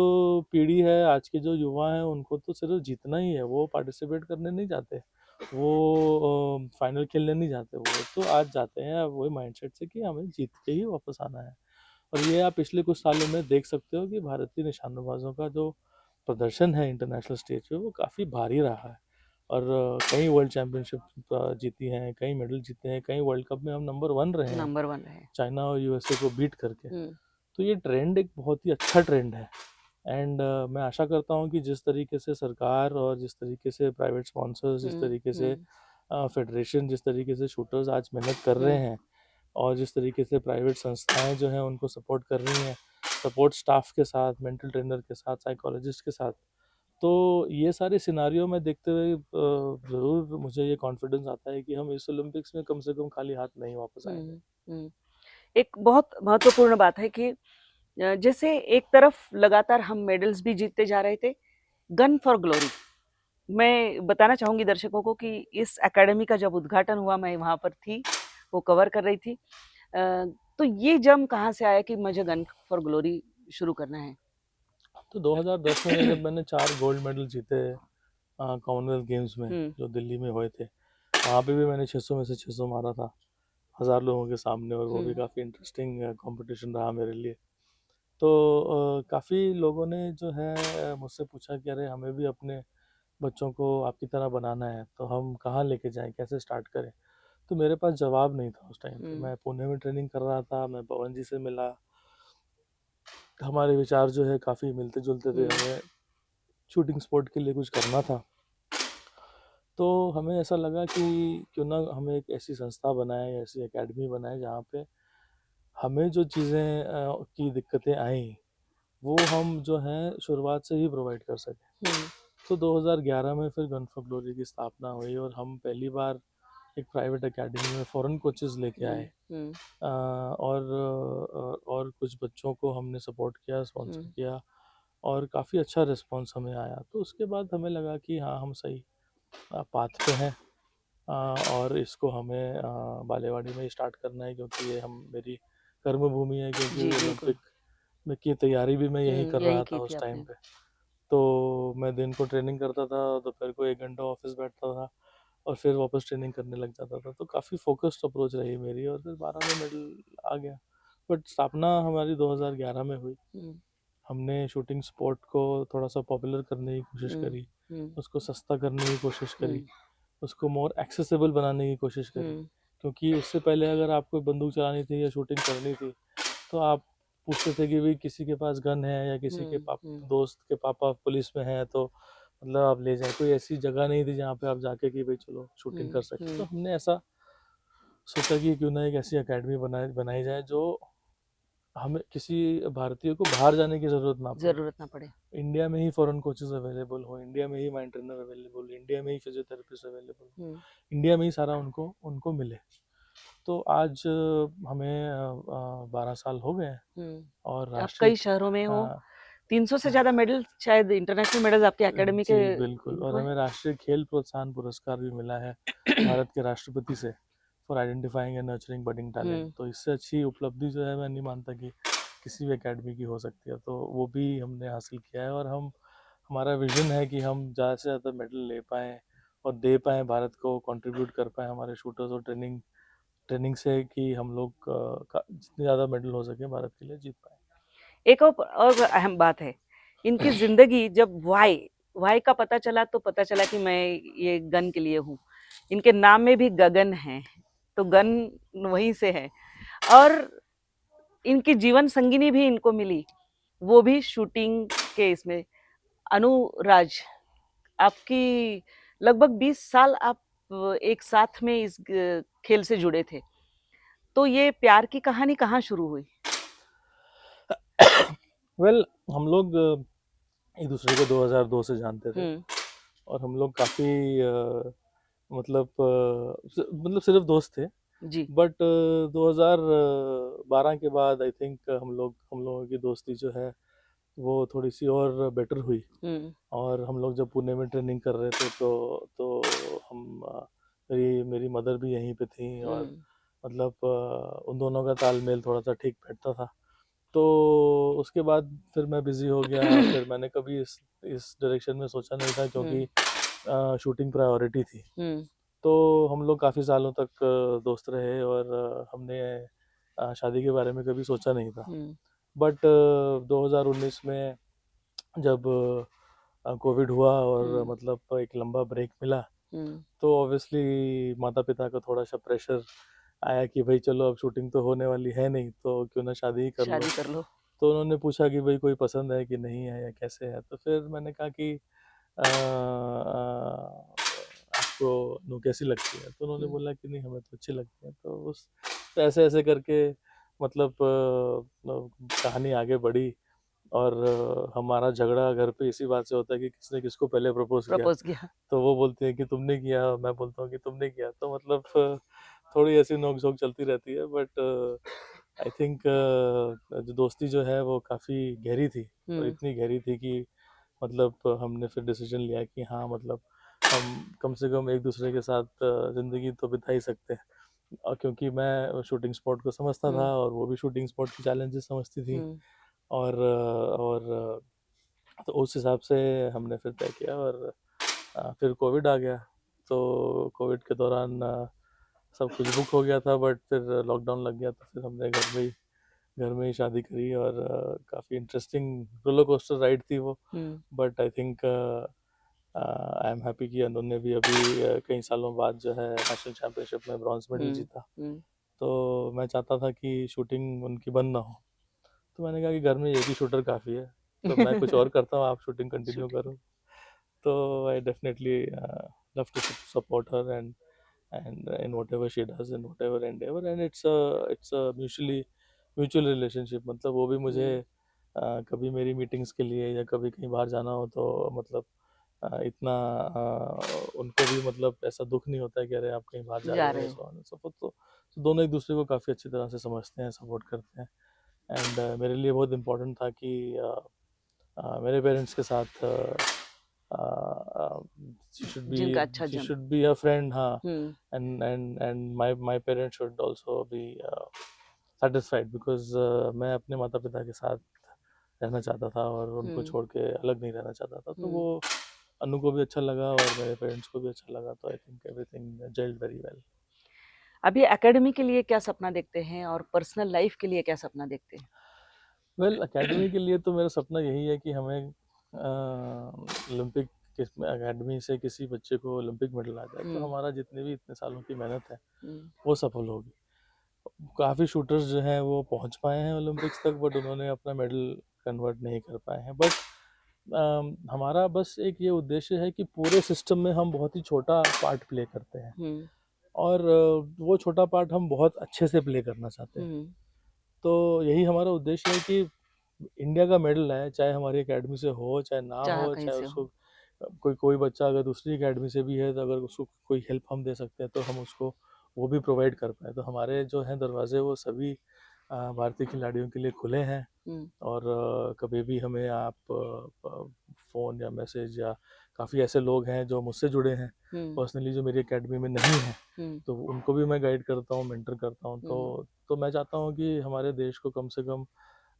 पीढ़ी है, आज के जो युवा हैं, उनको तो सिर्फ जीतना ही है, वो पार्टिसिपेट करने नहीं जाते, वो फाइनल खेलने नहीं जाते, वो तो आज जाते हैं वही माइंडसेट से कि हमें जीत के ही वापस आना है। और ये आप पिछले कुछ सालों में देख सकते हो कि भारतीय निशानेबाजों का जो प्रदर्शन है इंटरनेशनल स्टेज पे वो काफ़ी भारी रहा है। और कई वर्ल्ड चैंपियनशिप जीती हैं, कई मेडल जीते हैं, कई वर्ल्ड कप में हम नंबर 1 रहे हैं, चाइना और यूएसए को बीट करके। तो ये ट्रेंड एक बहुत ही अच्छा ट्रेंड है। एंड मैं आशा करता हूँ कि जिस तरीके से सरकार और जिस तरीके से प्राइवेट स्पॉन्सर्स, जिस तरीके से फेडरेशन, जिस तरीके से शूटर्स आज मेहनत कर रहे हैं, और जिस तरीके से प्राइवेट संस्थाएं जो हैं उनको सपोर्ट कर रही हैं, सपोर्ट स्टाफ के साथ, मेंटल ट्रेनर के साथ, साइकोलॉजिस्ट के साथ, तो ये सारे सिनारियो में देखते हुए ज़रूर मुझे ये कॉन्फिडेंस आता है कि हम इस ओलंपिक्स में कम से कम खाली हाथ नहीं वापस आएंगे। एक बहुत महत्वपूर्ण बात है कि जैसे एक तरफ लगातार हम मेडल्स भी जीतते जा रहे थे, गन फॉर ग्लोरी, मैं बताना चाहूँगी दर्शकों को कि इस अकेडमी का जब उद्घाटन हुआ मैं वहाँ पर थी, वो कवर कर रही थी। तो ये जम कहाँ से आया कि मुझे गन फॉर ग्लोरी शुरू करना है? तो 2010 में जब मैंने 4 गोल्ड मेडल जीते कॉमनवेल्थ गेम्स में हुँ, जो दिल्ली में हुए थे, वहाँ पे भी मैंने 600 में से 600 मारा था 1000 लोगों के सामने, और वो भी हुँ, काफ़ी इंटरेस्टिंग कंपटीशन रहा मेरे लिए। तो काफ़ी लोगों ने जो है मुझसे पूछा कि अरे हमें भी अपने बच्चों को आपकी तरह बनाना है, तो हम कहाँ लेके जाएं, कैसे स्टार्ट करें। तो मेरे पास जवाब नहीं था उस टाइम पे। हुँ, मैं पुणे में ट्रेनिंग कर रहा था, मैं पवन जी से मिला, हमारे विचार जो है काफ़ी मिलते जुलते थे, हुँ, हमें शूटिंग स्पोर्ट के लिए कुछ करना था। तो हमें ऐसा लगा कि क्यों ना हम एक ऐसी संस्था बनाएं, ऐसी एकेडमी बनाएं जहाँ पे हमें जो चीज़ें की दिक्कतें आई वो हम जो है शुरुआत से ही प्रोवाइड कर सकें। हुँ, तो 2011 में फिर गन फॉर ग्लोरी की स्थापना हुई और हम पहली बार एक प्राइवेट एकेडमी में फॉरेन कोचेस लेके हुँ, आए। हुँ, और कुछ बच्चों को हमने सपोर्ट किया, हुँ, स्पॉन्सर किया, और काफ़ी अच्छा रिस्पांस हमें आया। तो उसके बाद हमें लगा कि हाँ हम सही पाथ पे हैं, और इसको हमें बालेवाड़ी में ही स्टार्ट करना है, क्योंकि ये हम मेरी कर्म भूमि है, क्योंकि जी, बिल्कुल। ओलंपिक में की तैयारी भी मैं यहीं कर यही रहा था की थी उस टाइम आपने। पे। तो मैं दिन को ट्रेनिंग करता था, दोपहर को 1 घंटा ऑफिस बैठता था, और फिर वापस ट्रेनिंग करने लग जाता था। तो काफ़ी फोकस्ड अप्रोच रही मेरी, और फिर 12 में मेडल आ गया। बट स्थापना हमारी 2011 में हुई। हुँ, हमने शूटिंग स्पोर्ट को थोड़ा सा पॉपुलर करने की कोशिश हुँ, करी, हुँ, उसको सस्ता करने की कोशिश करी, हुँ, उसको मोर एक्सेसिबल बनाने की कोशिश करी। हुँ, क्योंकि उससे पहले अगर आपको बंदूक चलानी थी या शूटिंग करनी थी, तो आप पूछते थे कि भाई किसी के पास गन है, या किसी के हुँ, हुँ, दोस्त के पापा पुलिस में हैं, तो मतलब आप ले जाएं। कोई ऐसी जगह नहीं थी जहाँ पे आप जाके कि भाई चलो शूटिंग कर हुँ, सके। तो हुँ। हमने ऐसा सोचा कि क्यों ना एक ऐसी एकेडमी बनाई बनाई जाए जो हमें किसी भारतीय को बाहर जाने की ज़रूरत ना पड़े। ज़रूरत ना पड़े। इंडिया में ही फॉरेन कोचेस अवेलेबल हो, इंडिया में ही माइंड ट्रेनर अवेलेबल हो, इंडिया में ही फिजियोथेरेपिस्ट अवेलेबल हो, हुँ, इंडिया में ही सारा उनको उनको मिले। तो आज हमें 12 साल हो गए हैं, हुँ। और आप राष्ट्रीय कई शहरों में हो, हाँ 300 से ज़्यादा मेडल शायद इंटरनेशनल मेडल्स आपकी एकेडमी के जी बिल्कुल, और इनको हैं? हमें राष्ट्रीय खेल प्रोत्साहन पुरस्कार भी मिला है भारत के राष्ट्रपति से, for identifying and nurturing budding talent. हुँ, तो इससे अच्छी उपलब्धि जो है मैं नहीं मानता कि किसी भी एकेडमी की हो सकती है। तो वो भी हमने हासिल किया है, और हम हमारा विजन है कि हम ज़्यादा से ज़्यादा मेडल ले पाएँ और दे पाएँ भारत को, कंट्रीब्यूट कर पाएँ हमारे शूटर्स और ट्रेनिंग ट्रेनिंग से, कि हम लोग जितने ज़्यादा मेडल हो सके भारत के लिए जीत पाएँ। एक और अहम बात है, इनकी ज़िंदगी जब वाई का पता चला तो पता चला कि मैं ये गन के लिए हूँ। इनके नाम में भी गगन है, तो गन वहीं से है और इनकी जीवन संगिनी भी इनको मिली, वो भी शूटिंग के इसमें। अनुराज, आपकी लगभग 20 साल आप एक साथ में इस खेल से जुड़े थे। तो ये प्यार की कहानी कहाँ शुरू हुई? वेल हम लोग एक दूसरे को 2002 से जानते थे, हुँ, और हम लोग काफ़ी मतलब मतलब सिर्फ दोस्त थे। जी। बट 2012 के बाद आई थिंक हम लोगों की दोस्ती जो है वो थोड़ी सी और बेटर हुई। हुँ, और हम लोग जब पुणे में ट्रेनिंग कर रहे थे, तो हम मेरी मेरी मदर भी यहीं पे थी, और हुँ, मतलब उन दोनों का तालमेल थोड़ा सा ठीक बैठता था। तो उसके बाद फिर मैं बिज़ी हो गया, फिर मैंने कभी इस डायरेक्शन में सोचा नहीं था, हुँ, क्योंकि शूटिंग प्रायोरिटी थी। हुँ, तो हम लोग काफ़ी सालों तक दोस्त रहे, और हमने शादी के बारे में कभी सोचा नहीं था। हुँ, बट 2019 में जब कोविड हुआ और हुँ, मतलब एक लंबा ब्रेक मिला, हुँ, तो ऑब्वियसली माता पिता का थोड़ा सा प्रेशर आया कि भाई चलो अब शूटिंग तो होने वाली है नहीं, तो क्यों ना शादी ही कर लो। शादी कर लो। तो उन्होंने पूछा कि भाई कोई पसंद है कि नहीं है, या कैसे है। तो फिर मैंने कहा कि आपको नो कैसी लगती है। तो उन्होंने हुँ, बोला कि नहीं हमें तो अच्छी लगती है। तो ऐसे ऐसे करके मतलब कहानी आगे बढ़ी, और हमारा झगड़ा घर पे इसी बात से होता है कि किसने किसको पहले प्रपोज किया। प्रपोज़ किया। तो वो बोलती है कि तुमने किया, मैं बोलता हूँ कि तुमने किया। तो मतलब थोड़ी ऐसी नोक झोंक चलती रहती है, बट आई थिंक जो दोस्ती जो है वो काफ़ी गहरी थी, और हुँ, इतनी गहरी थी कि मतलब हमने फिर डिसीजन लिया कि हाँ मतलब हम कम से कम एक दूसरे के साथ ज़िंदगी तो बिता ही सकते हैं। और क्योंकि मैं शूटिंग स्पॉट को समझता था और वो भी शूटिंग स्पॉट की चैलेंजेस समझती थी। और तो उस हिसाब से हमने फिर तय किया। और फिर कोविड आ गया, तो कोविड के दौरान सब कुछ बुक हो गया था, बट फिर लॉकडाउन लग गया, तो फिर हमने घर में ही शादी करी। और काफ़ी इंटरेस्टिंग रोलर कोस्टर राइड थी वो। But I think I am happy कि अनु ने भी अभी कई सालों बाद जो है नेशनल चैम्पियनशिप में ब्रॉन्ज मेडल जीता। तो मैं चाहता था कि शूटिंग उनकी बंद ना हो, तो मैंने कहा कि घर में एक ही शूटर काफ़ी है, तो मैं कुछ और करता हूँ, आप शूटिंग कंटिन्यू करो। तो I definitely love to support her and in whatever she does, in whatever endeavor, and it's a mutual relationship। मतलब वो भी मुझे कभी मेरी मीटिंग्स के लिए या कभी कहीं बाहर जाना हो तो मतलब इतना उनको भी मतलब ऐसा दुख नहीं होता है कि अरे आप कहीं बाहर जा जा रहे रहे हो, हो। सो ऑन सो तो दोनों एक दूसरे को काफ़ी अच्छी तरह से समझते हैं, सपोर्ट करते हैं। एंड मेरे लिए बहुत इम्पोर्टेंट था कि मेरे पेरेंट्स के साथ जिनका अच्छा she जम should be a friend, हाँ। हम्म And my parents should also be satisfied because मैं अपने माता पिता के साथ रहना चाहता था और उनको हम्म छोड़ के अलग नहीं रहना चाहता था। तो हम्म वो अनु को भी अच्छा लगा और मेरे पेरेंट्स को भी अच्छा लगा, तो I think everything gelled very well. अभी एकेडमी के लिए क्या सपना देखते हैं और पर्सनल लाइफ के लिए क्या सपना देखते हैं? वेल एकेडमी के लिए तो मेरा सपना यही है कि हमें ओलंपिक एकेडमी से किसी बच्चे को ओलंपिक मेडल आ जाए, तो हम्म हमारा जितने भी इतने सालों की मेहनत है हम्म वो सफल होगी। काफ़ी शूटर्स जो हैं वो पहुंच पाए हैं ओलंपिक्स तक, बट उन्होंने अपना मेडल कन्वर्ट नहीं कर पाए हैं। बट हमारा बस एक ये उद्देश्य है कि पूरे सिस्टम में हम बहुत ही छोटा पार्ट प्ले करते हैं, हम्म और वो छोटा पार्ट हम बहुत अच्छे से प्ले करना चाहते हैं। हम्म तो यही हमारा उद्देश्य है कि इंडिया का मेडल है, चाहे हमारी एकेडमी से हो चाहे ना चाहे हो, कहीं चाहे से उसको हो। कोई कोई बच्चा अगर दूसरी एकेडमी से भी है तो अगर उसको कोई हेल्प हम दे सकते हैं तो हम उसको वो भी प्रोवाइड कर पाए। तो हमारे जो हैं दरवाजे वो सभी भारतीय खिलाड़ियों के लिए खुले हैं। हम्म और कभी भी हमें आप फ़ोन या मैसेज, या काफ़ी ऐसे लोग हैं जो मुझसे जुड़े हैं हम्म पर्सनली जो मेरी एकेडमी में नहीं है, हम्म तो उनको भी मैं गाइड करता हूँ, मेंटर करता हूँ। हम्म तो मैं चाहता हूँ कि हमारे देश को कम से कम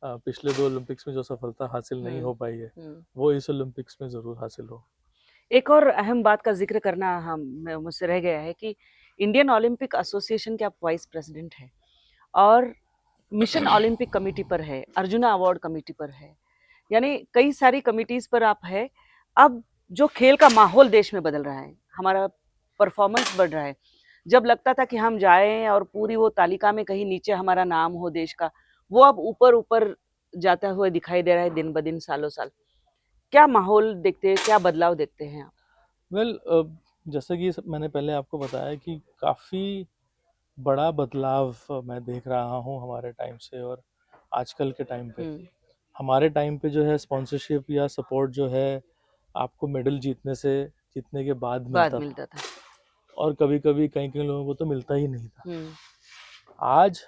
पिछले 2 ओलंपिक्स में जो सफलता हासिल नहीं हो पाई है, हम्म वो इस ओलंपिक्स में ज़रूर हासिल हो। एक और अहम बात का जिक्र करना हम मुझसे रह गया है कि इंडियन ओलंपिक एसोसिएशन के आप वाइस प्रेसिडेंट हैं और मिशन ओलंपिक कमेटी पर है, अर्जुना अवार्ड कमेटी पर है, यानी कई सारी कमिटीज पर आप है। अब जो खेल का माहौल देश में बदल रहा है, हमारा परफॉर्मेंस बढ़ रहा है। जब लगता था कि हम जाएं और पूरी वो तालिका में कहीं नीचे हमारा नाम हो देश का, वो अब ऊपर ऊपर जाता हुआ दिखाई दे रहा है दिन ब दिन, सालों साल। क्या माहौल देखते हैं, क्या बदलाव देखते हैं आप? वेल जैसा कि मैंने पहले आपको बताया कि काफ़ी बड़ा बदलाव मैं देख रहा हूँ हमारे टाइम से और आजकल के टाइम पे। हम्म हमारे टाइम पे जो है स्पॉन्सरशिप या सपोर्ट जो है आपको मेडल जीतने के बाद बाद मिलता था, मिलता था। और कभी कभी कई कई लोगों को तो मिलता ही नहीं था। हम्म आज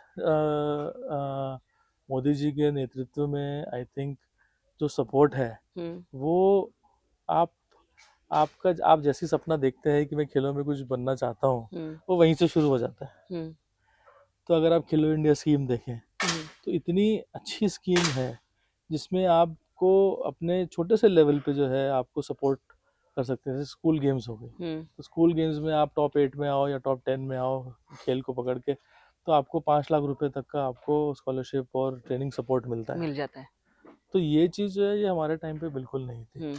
मोदी जी के नेतृत्व में आई थिंक जो सपोर्ट है हम्म वो आप आपका आप जैसी सपना देखते हैं कि मैं खेलों में कुछ बनना चाहता हूँ, हम्म वो वहीं से शुरू हो जाता है। हम्म तो अगर आप खेलो इंडिया स्कीम देखें हम्म तो इतनी अच्छी स्कीम है जिसमें आपको अपने छोटे से लेवल पे जो है आपको सपोर्ट कर सकते हैं। जैसे स्कूल गेम्स हो गई, हम्म तो स्कूल गेम्स में आप टॉप 8 में आओ या टॉप 10 में आओ खेल को पकड़ के, तो आपको 5 लाख रुपए तक का आपको स्कॉलरशिप और ट्रेनिंग सपोर्ट मिलता है। मिल जाता है। तो ये चीज़ जो है ये हमारे टाइम पे बिल्कुल नहीं थी, हम्म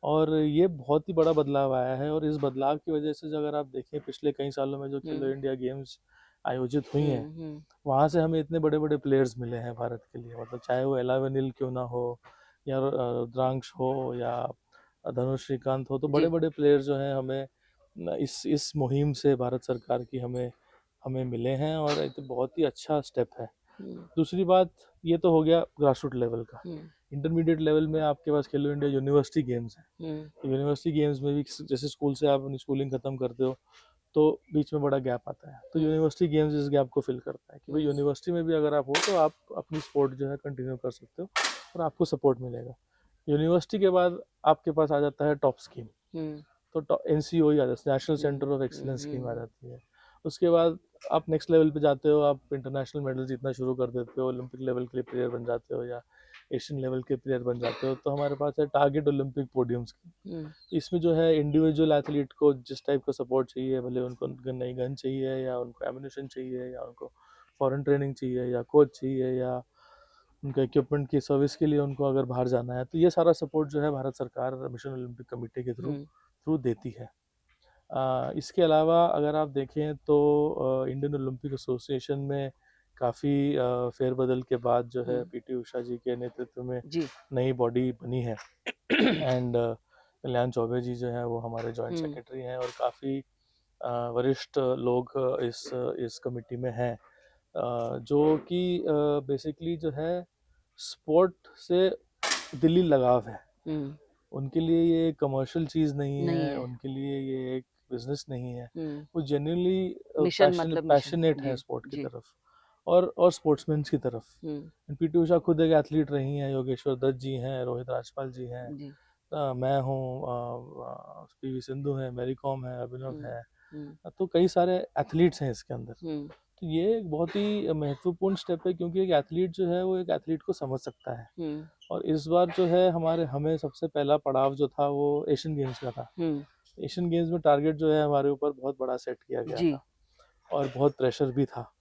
और ये बहुत ही बड़ा बदलाव आया है। और इस बदलाव की वजह से जो अगर आप देखें पिछले कई सालों में जो खेलो हम्म इंडिया गेम्स आयोजित हुई हैं, हम्म वहाँ से हमें इतने बड़े बड़े प्लेयर्स मिले हैं भारत के लिए। मतलब चाहे वो एलावेनिल क्यों ना हो, या रुद्रांश हो, या धनुष श्रीकांत हो, तो बड़े जी। बड़े प्लेयर्स जो हैं हमें इस मुहिम से भारत सरकार की हमें हमें मिले हैं, और ये तो बहुत ही अच्छा स्टेप है। हम्म दूसरी बात, ये तो हो गया ग्रास रूट लेवल का। हम्म इंटरमीडिएट लेवल में आपके पास खेलो इंडिया यूनिवर्सिटी गेम्स हैं। हम्म तो यूनिवर्सिटी गेम्स में भी जैसे स्कूल से आप अपनी स्कूलिंग खत्म करते हो तो बीच में बड़ा गैप आता है, तो हम्म यूनिवर्सिटी गेम्स इस गैप को फिल करता है कि भाई हम्म यूनिवर्सिटी में भी अगर आप हो तो आप अपनी स्पोर्ट जो है कंटिन्यू कर सकते हो और आपको सपोर्ट मिलेगा। यूनिवर्सिटी के बाद आपके पास आ जाता है टॉप स्कीम, तो NCOE आ जाता है, national centre of excellence scheme आ जाती है। उसके बाद आप नेक्स्ट लेवल पे जाते हो, आप इंटरनेशनल मेडल जीतना शुरू कर देते हो, ओलंपिक लेवल के लिए प्लेयर बन जाते हो या एशियन लेवल के प्लेयर बन जाते हो। तो हमारे पास है टारगेट ओलंपिक पोडियम्स की। इसमें जो है इंडिविजुअल एथलीट को जिस टाइप का सपोर्ट चाहिए, भले उनको नई गन चाहिए या उनको एम्यूनेशन चाहिए या उनको फॉरेन ट्रेनिंग चाहिए या कोच चाहिए या उनके इक्विपमेंट की सर्विस के लिए उनको अगर बाहर जाना है, तो ये सारा सपोर्ट जो है भारत सरकार मिशन ओलंपिक कमेटी के थ्रू थ्रू देती है। इसके अलावा अगर आप देखें तो इंडियन ओलंपिक एसोसिएशन में काफ़ी फेरबदल के बाद जो है PT उषा जी के नेतृत्व में जी नई बॉडी बनी है एंड कल्याण चौबे जी जो है वो हमारे जॉइंट सेक्रेटरी हैं और काफ़ी वरिष्ठ लोग इस कमेटी में हैं, जो कि बेसिकली जो है स्पोर्ट से दिली लगाव है। उनके लिए ये कमर्शियल चीज़ नहीं है, उनके लिए ये एक बिजनेस नहीं है। वो जेन्युइनली मिशन मतलब मिशन पैशनेट है जी स्पोर्ट की जी तरफ और स्पोर्ट्समैन की तरफ। PT उषा खुद एक एथलीट रही हैं, योगेश्वर दत्त जी हैं, रोहित राजपाल जी हैं, जी मैं हूँ, PV सिंधु है, मैरी कॉम है, अभिनव है, तो कई सारे एथलीट्स हैं इसके अंदर। तो ये एक बहुत ही महत्वपूर्ण स्टेप है, क्योंकि एक एथलीट जो है वो एक एथलीट को समझ सकता है। और इस बार जो है हमें सबसे पहला पड़ाव जो था वो एशियन गेम्स का था। एशियन गेम्स में टारगेट जो है हमारे ऊपर बहुत बड़ा सेट किया गया जी था और बहुत प्रेशर भी था।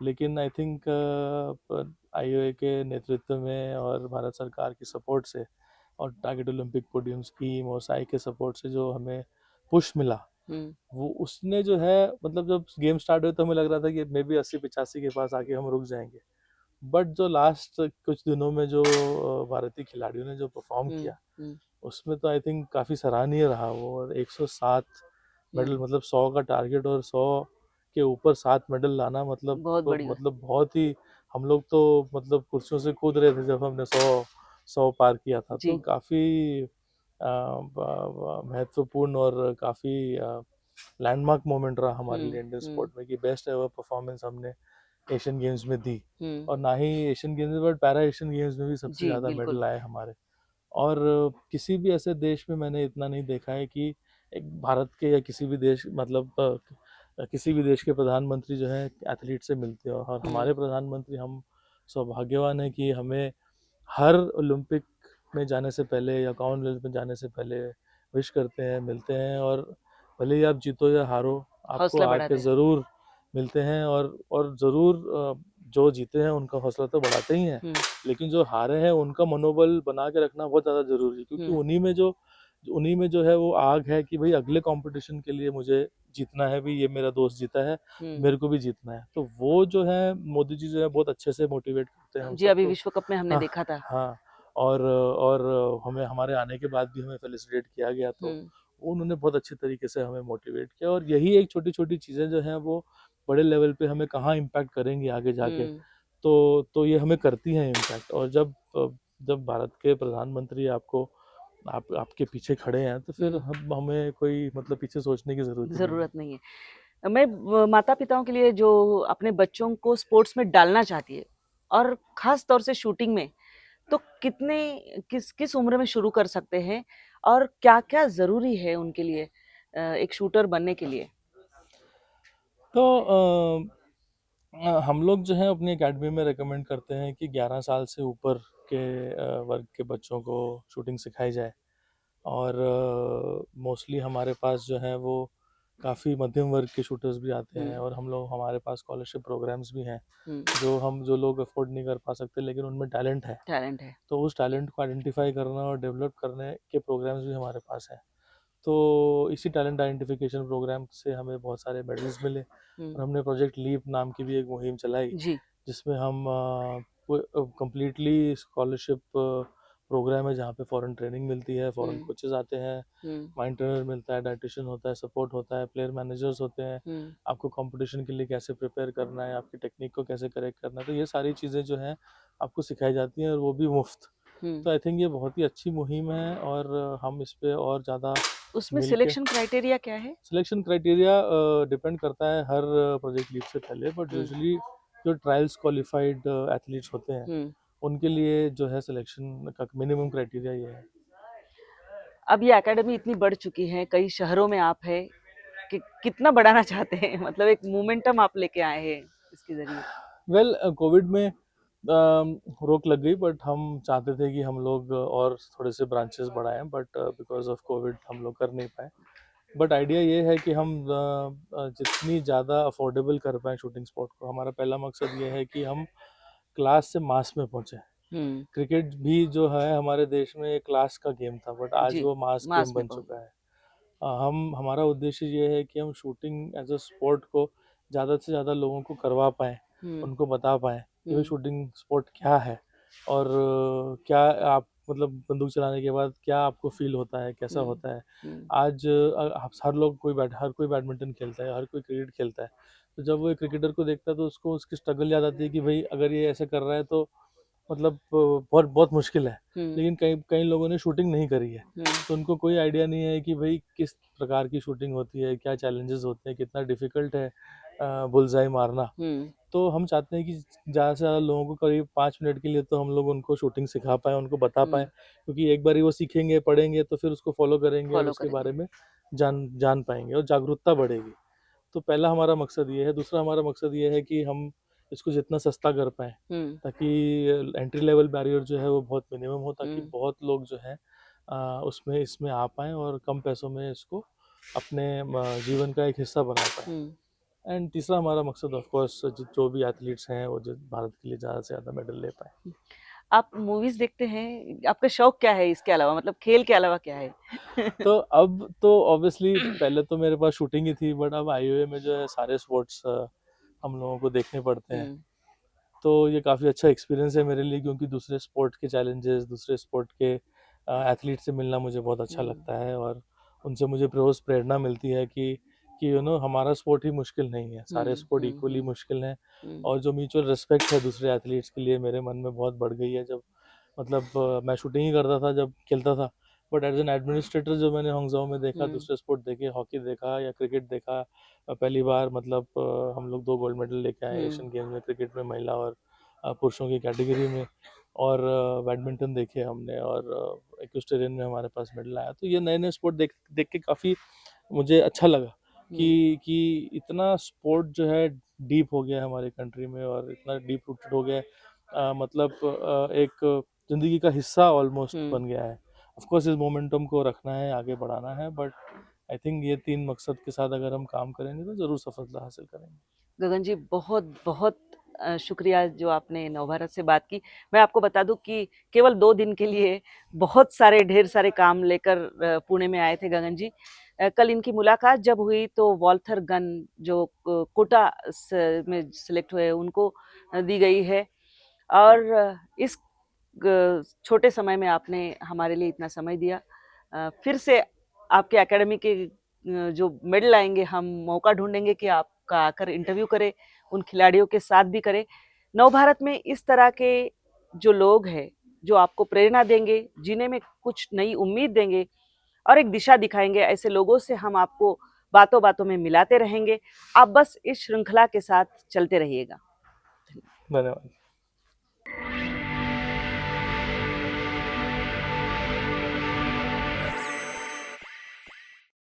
लेकिन आई थिंक IOA के नेतृत्व में और भारत सरकार की सपोर्ट से और टारगेट ओलंपिक पोडियम स्कीम और साई के सपोर्ट से जो हमें पुश मिला, वो उसने जो है मतलब जब गेम स्टार्ट हुए तो हमें लग रहा था कि मे बी 80-85 के पास आके हम रुक जाएंगे, बट जो लास्ट कुछ दिनों में जो भारतीय खिलाड़ियों ने जो परफॉर्म किया उसमें तो आई थिंक काफ़ी सराहनीय रहा वो। और 107 मेडल, मतलब 100 का टारगेट और 100 के ऊपर 7 मेडल लाना, मतलब बहुत बढ़िया बहुत ही, हम लोग तो मतलब कुर्सियों से कूद रहे थे जब हमने 100 पार किया था। तो जी काफ़ी महत्वपूर्ण और काफ़ी लैंडमार्क मोमेंट रहा हमारे लिए इंडियन स्पोर्ट में कि बेस्ट एवर परफॉर्मेंस हमने एशियन गेम्स में दी। और ना ही एशियन गेम्स में बट पैरा एशियन गेम्स में भी सबसे जी ज़्यादा बिल्कुल मेडल आए हमारे। और किसी भी ऐसे देश में मैंने इतना नहीं देखा है कि एक भारत के या किसी भी देश, मतलब किसी भी देश के प्रधानमंत्री जो है एथलीट से मिलते हो। और हमारे प्रधानमंत्री, हम सौभाग्यवान है कि हमें हर ओलंपिक में जाने से पहले या कॉमनवेल्थ में जाने से पहले विश करते हैं, मिलते हैं, और भले ही आप जीतो या हारो आपको हौसला आके बढ़ाते हैं ज़रूर मिलते हैं और ज़रूर जो जीते हैं उनका हौसला तो बढ़ाते ही हैं, लेकिन जो हारे हैं उनका मनोबल बना के रखना बहुत ज़्यादा ज़रूरी है, क्योंकि उन्हीं में जो है वो आग है कि भाई अगले कंपटीशन के लिए मुझे जीतना है, भी ये मेरा दोस्त जीता है, मेरे को भी जीतना है। तो वो जो है मोदी जी जो है बहुत अच्छे से मोटिवेट करते हैं हम जी अभी सबको। विश्व कप में हमने हाँ देखा था हाँ। और हमें हमारे आने के बाद भी हमें फेलिसिटेट किया गया, तो उन्होंने बहुत अच्छे तरीके से हमें मोटिवेट किया। और यही एक छोटी छोटी चीज़ें जो हैं वो बड़े लेवल पे हमें कहाँ इम्पैक्ट करेंगी आगे जाके। तो ये हमें करती हैं इम्पैक्ट। और जब भारत के प्रधानमंत्री आपके पीछे खड़े हैं, तो फिर हमें कोई मतलब पीछे सोचने की ज़रूरत ही नहीं है। ज़रूरत नहीं है। मैं माता पिताओं के लिए जो अपने बच्चों को स्पोर्ट्स में डालना चाहती है और ख़ास तौर से शूटिंग में, तो किस किस उम्र में शुरू कर सकते हैं और क्या-क्या ज़रूरी है उनके लिए एक शूटर बनने के लिए? तो हम लोग जो है अपनी एकेडमी में रेकमेंड करते हैं कि 11 साल से ऊपर के वर्ग के बच्चों को शूटिंग सिखाई जाए। और मोस्टली हमारे पास जो है वो काफ़ी मध्यम वर्ग के शूटर्स भी आते हैं, और हमारे पास स्कॉलरशिप प्रोग्राम्स भी हैं जो लोग अफोर्ड नहीं कर पा सकते, लेकिन उनमें टैलेंट है। टैलेंट है। तो उस टैलेंट को आइडेंटिफाई करना और डेवलप करने के प्रोग्राम्स भी हमारे पास हैं। तो इसी टैलेंट आइडेंटिफिकेशन प्रोग्राम से हमें बहुत सारे मेडल्स मिले, और हमने प्रोजेक्ट लीप नाम की भी एक मुहिम चलाई, जी। जिसमें हम कंप्लीटली स्कॉलरशिप प्रोग्राम है, जहाँ पे फॉरेन ट्रेनिंग मिलती है, फॉरेन कोचेस आते हैं, माइंड ट्रेनर मिलता है, डाइटिशियन होता है, सपोर्ट होता है, प्लेयर मैनेजर्स होते हैं, आपको कंपटीशन के लिए कैसे प्रिपेयर करना है, आपकी टेक्निक को कैसे करेक्ट करना है, तो ये सारी चीज़ें जो हैं आपको सिखाई जाती हैं, और वो भी मुफ्त। तो आई थिंक ये बहुत ही अच्छी मुहिम है, और हम इस पे और ज़्यादा उसमें मिलके सिलेक्शन क्राइटेरिया क्या है? सिलेक्शन क्राइटेरिया डिपेंड करता है हर प्रोजेक्ट लीग से पहले, बट यूजुअली जो ट्रायल्स क्वालिफाइड एथलीट्स होते हैं उनके लिए जो है सिलेक्शन का मिनिमम क्राइटेरिया ये है। अब ये एकेडमी इतनी बढ़ चुकी है, कई शहरों में आप है कि कितना बढ़ाना चाहते हैं? मतलब एक मोमेंटम आप लेके आए हैं इसके ज़रिए। वेल कोविड में रोक लग गई, बट हम चाहते थे कि हम लोग और थोड़े से ब्रांचेस बढ़ाएं, बट बिकॉज ऑफ कोविड हम लोग कर नहीं पाए। बट आइडिया ये है कि हम जितनी ज़्यादा अफोर्डेबल कर पाएँ शूटिंग स्पॉट को। हमारा पहला मकसद ये है कि हम क्लास से मास में पहुँचे। हुँ, क्रिकेट भी जो है हमारे देश में एक क्लास का गेम था, बट आज जी, वो मास गेम मास में बन पहुँच। चुका है। हम हमारा उद्देश्य ये है कि हम शूटिंग एज अ स्पोर्ट को ज़्यादा से ज़्यादा लोगों को करवा पाएँ, हुँ, उनको बता पाएँ कि भाई हुँ, शूटिंग स्पोर्ट क्या है, और क्या आप मतलब बंदूक चलाने के बाद क्या आपको फील होता है, कैसा हुँ, होता है। हुँ, आज हर लोग हर कोई बैडमिंटन खेलता है, हर कोई क्रिकेट खेलता है। तो जब वो एक क्रिकेटर को देखता है तो उसको उसकी स्ट्रगल याद आती है कि भाई अगर ये ऐसे कर रहा है तो मतलब बहुत बहुत मुश्किल है। हुँ, लेकिन कई कई लोगों ने शूटिंग नहीं करी है, हुँ, तो उनको कोई आइडिया नहीं है कि भाई किस प्रकार की शूटिंग होती है, क्या चैलेंजेस होते हैं, कितना डिफिकल्ट है बुलजाई मारना। हुँ, तो हम चाहते हैं कि ज़्यादा से ज़्यादा लोगों को करीब 5 मिनट के लिए तो हम लोग उनको शूटिंग सिखा पाएँ, उनको बता पाएँ, हुँ, क्योंकि एक बारी वो सीखेंगे, पढ़ेंगे तो फिर उसको फॉलो करेंगे और फ़ॉलो उसके करेंगे। बारे में जान जान पाएंगे और जागरूकता बढ़ेगी। तो पहला हमारा मकसद ये है। दूसरा हमारा मकसद ये है कि हम इसको जितना सस्ता कर पाएँ, हुँ, ताकि एंट्री लेवल बैरियर जो है वो बहुत मिनिमम हो, ताकि हुँ, बहुत लोग जो हैं उसमें इसमें आ पाएँ और कम पैसों में इसको अपने जीवन का एक हिस्सा बना पाएँ। हुँ। एंड तीसरा हमारा मकसद ऑफ कोर्स जो भी एथलीट्स हैं वो जो भारत के लिए ज़्यादा से ज़्यादा मेडल ले पाएँ। आप मूवीज़ देखते हैं? आपका शौक क्या है इसके अलावा? मतलब खेल के अलावा क्या है? तो अब तो ऑब्वियसली पहले तो मेरे पास शूटिंग ही थी, बट अब आईओए में जो है सारे स्पोर्ट्स हम लोगों को देखने पड़ते हैं। हुँ, तो ये काफ़ी अच्छा एक्सपीरियंस है मेरे लिए, क्योंकि दूसरे स्पोर्ट के चैलेंजेस, दूसरे स्पोर्ट के एथलीट से मिलना मुझे बहुत अच्छा हुँ, लगता है, और उनसे मुझे रोज़ प्रेरणा मिलती है कि हमारा स्पोर्ट ही मुश्किल नहीं है, सारे हुँ, स्पोर्ट हुँ, इक्वली हुँ, मुश्किल हैं। हुँ, और जो म्यूचुअल रिस्पेक्ट है दूसरे एथलीट्स के लिए मेरे मन में बहुत बढ़ गई है, जब मतलब मैं शूटिंग ही करता था जब खेलता था, बट एज एन एडमिनिस्ट्रेटर जो मैंने हांगझाओ में देखा, हुँ, दूसरे स्पोर्ट देखे, हॉकी देखा या क्रिकेट देखा। पहली बार मतलब हम लोग 2 गोल्ड मेडल लेके आए हुँ, एशियन गेम्स में, क्रिकेट में महिला और पुरुषों की कैटेगरी में, और बैडमिंटन देखे हमने, और इक्वेस्टेरियन में हमारे पास मेडल आया। तो ये नए-नए स्पोर्ट देख देख के काफ़ी मुझे अच्छा लगा हुँ, कि इतना स्पोर्ट जो है डीप हो गया है हमारी कंट्री में, और इतना डीप रूटेड हो गया है, मतलब एक ज़िंदगी का हिस्सा ऑलमोस्ट हुँ। बन गया है। ऑफ कोर्स इस मोमेंटम को रखना है, आगे बढ़ाना है, बट आई थिंक ये 3 मकसद के साथ अगर हम काम करेंगे तो ज़रूर सफलता हासिल करेंगे। गगन जी बहुत बहुत शुक्रिया जो आपने नवभारत से बात की। मैं आपको बता दूँ कि केवल 2 दिन के लिए बहुत सारे ढेर सारे काम लेकर पुणे में आए थे गगन जी। कल इनकी मुलाकात जब हुई तो वॉल्थर गन जो कोटा में सिलेक्ट हुए उनको दी गई है और इस छोटे समय में आपने हमारे लिए इतना समय दिया। फिर से आपके एकेडमी के जो मेडल आएंगे हम मौका ढूंढेंगे कि आपका आकर इंटरव्यू करें, उन खिलाड़ियों के साथ भी करें। नवभारत में इस तरह के जो लोग हैं जो आपको प्रेरणा देंगे, जीने में कुछ नई उम्मीद देंगे और एक दिशा दिखाएंगे, ऐसे लोगों से हम आपको बातों बातों में मिलाते रहेंगे। आप बस इस श्रृंखला के साथ चलते रहिएगा। धन्यवाद।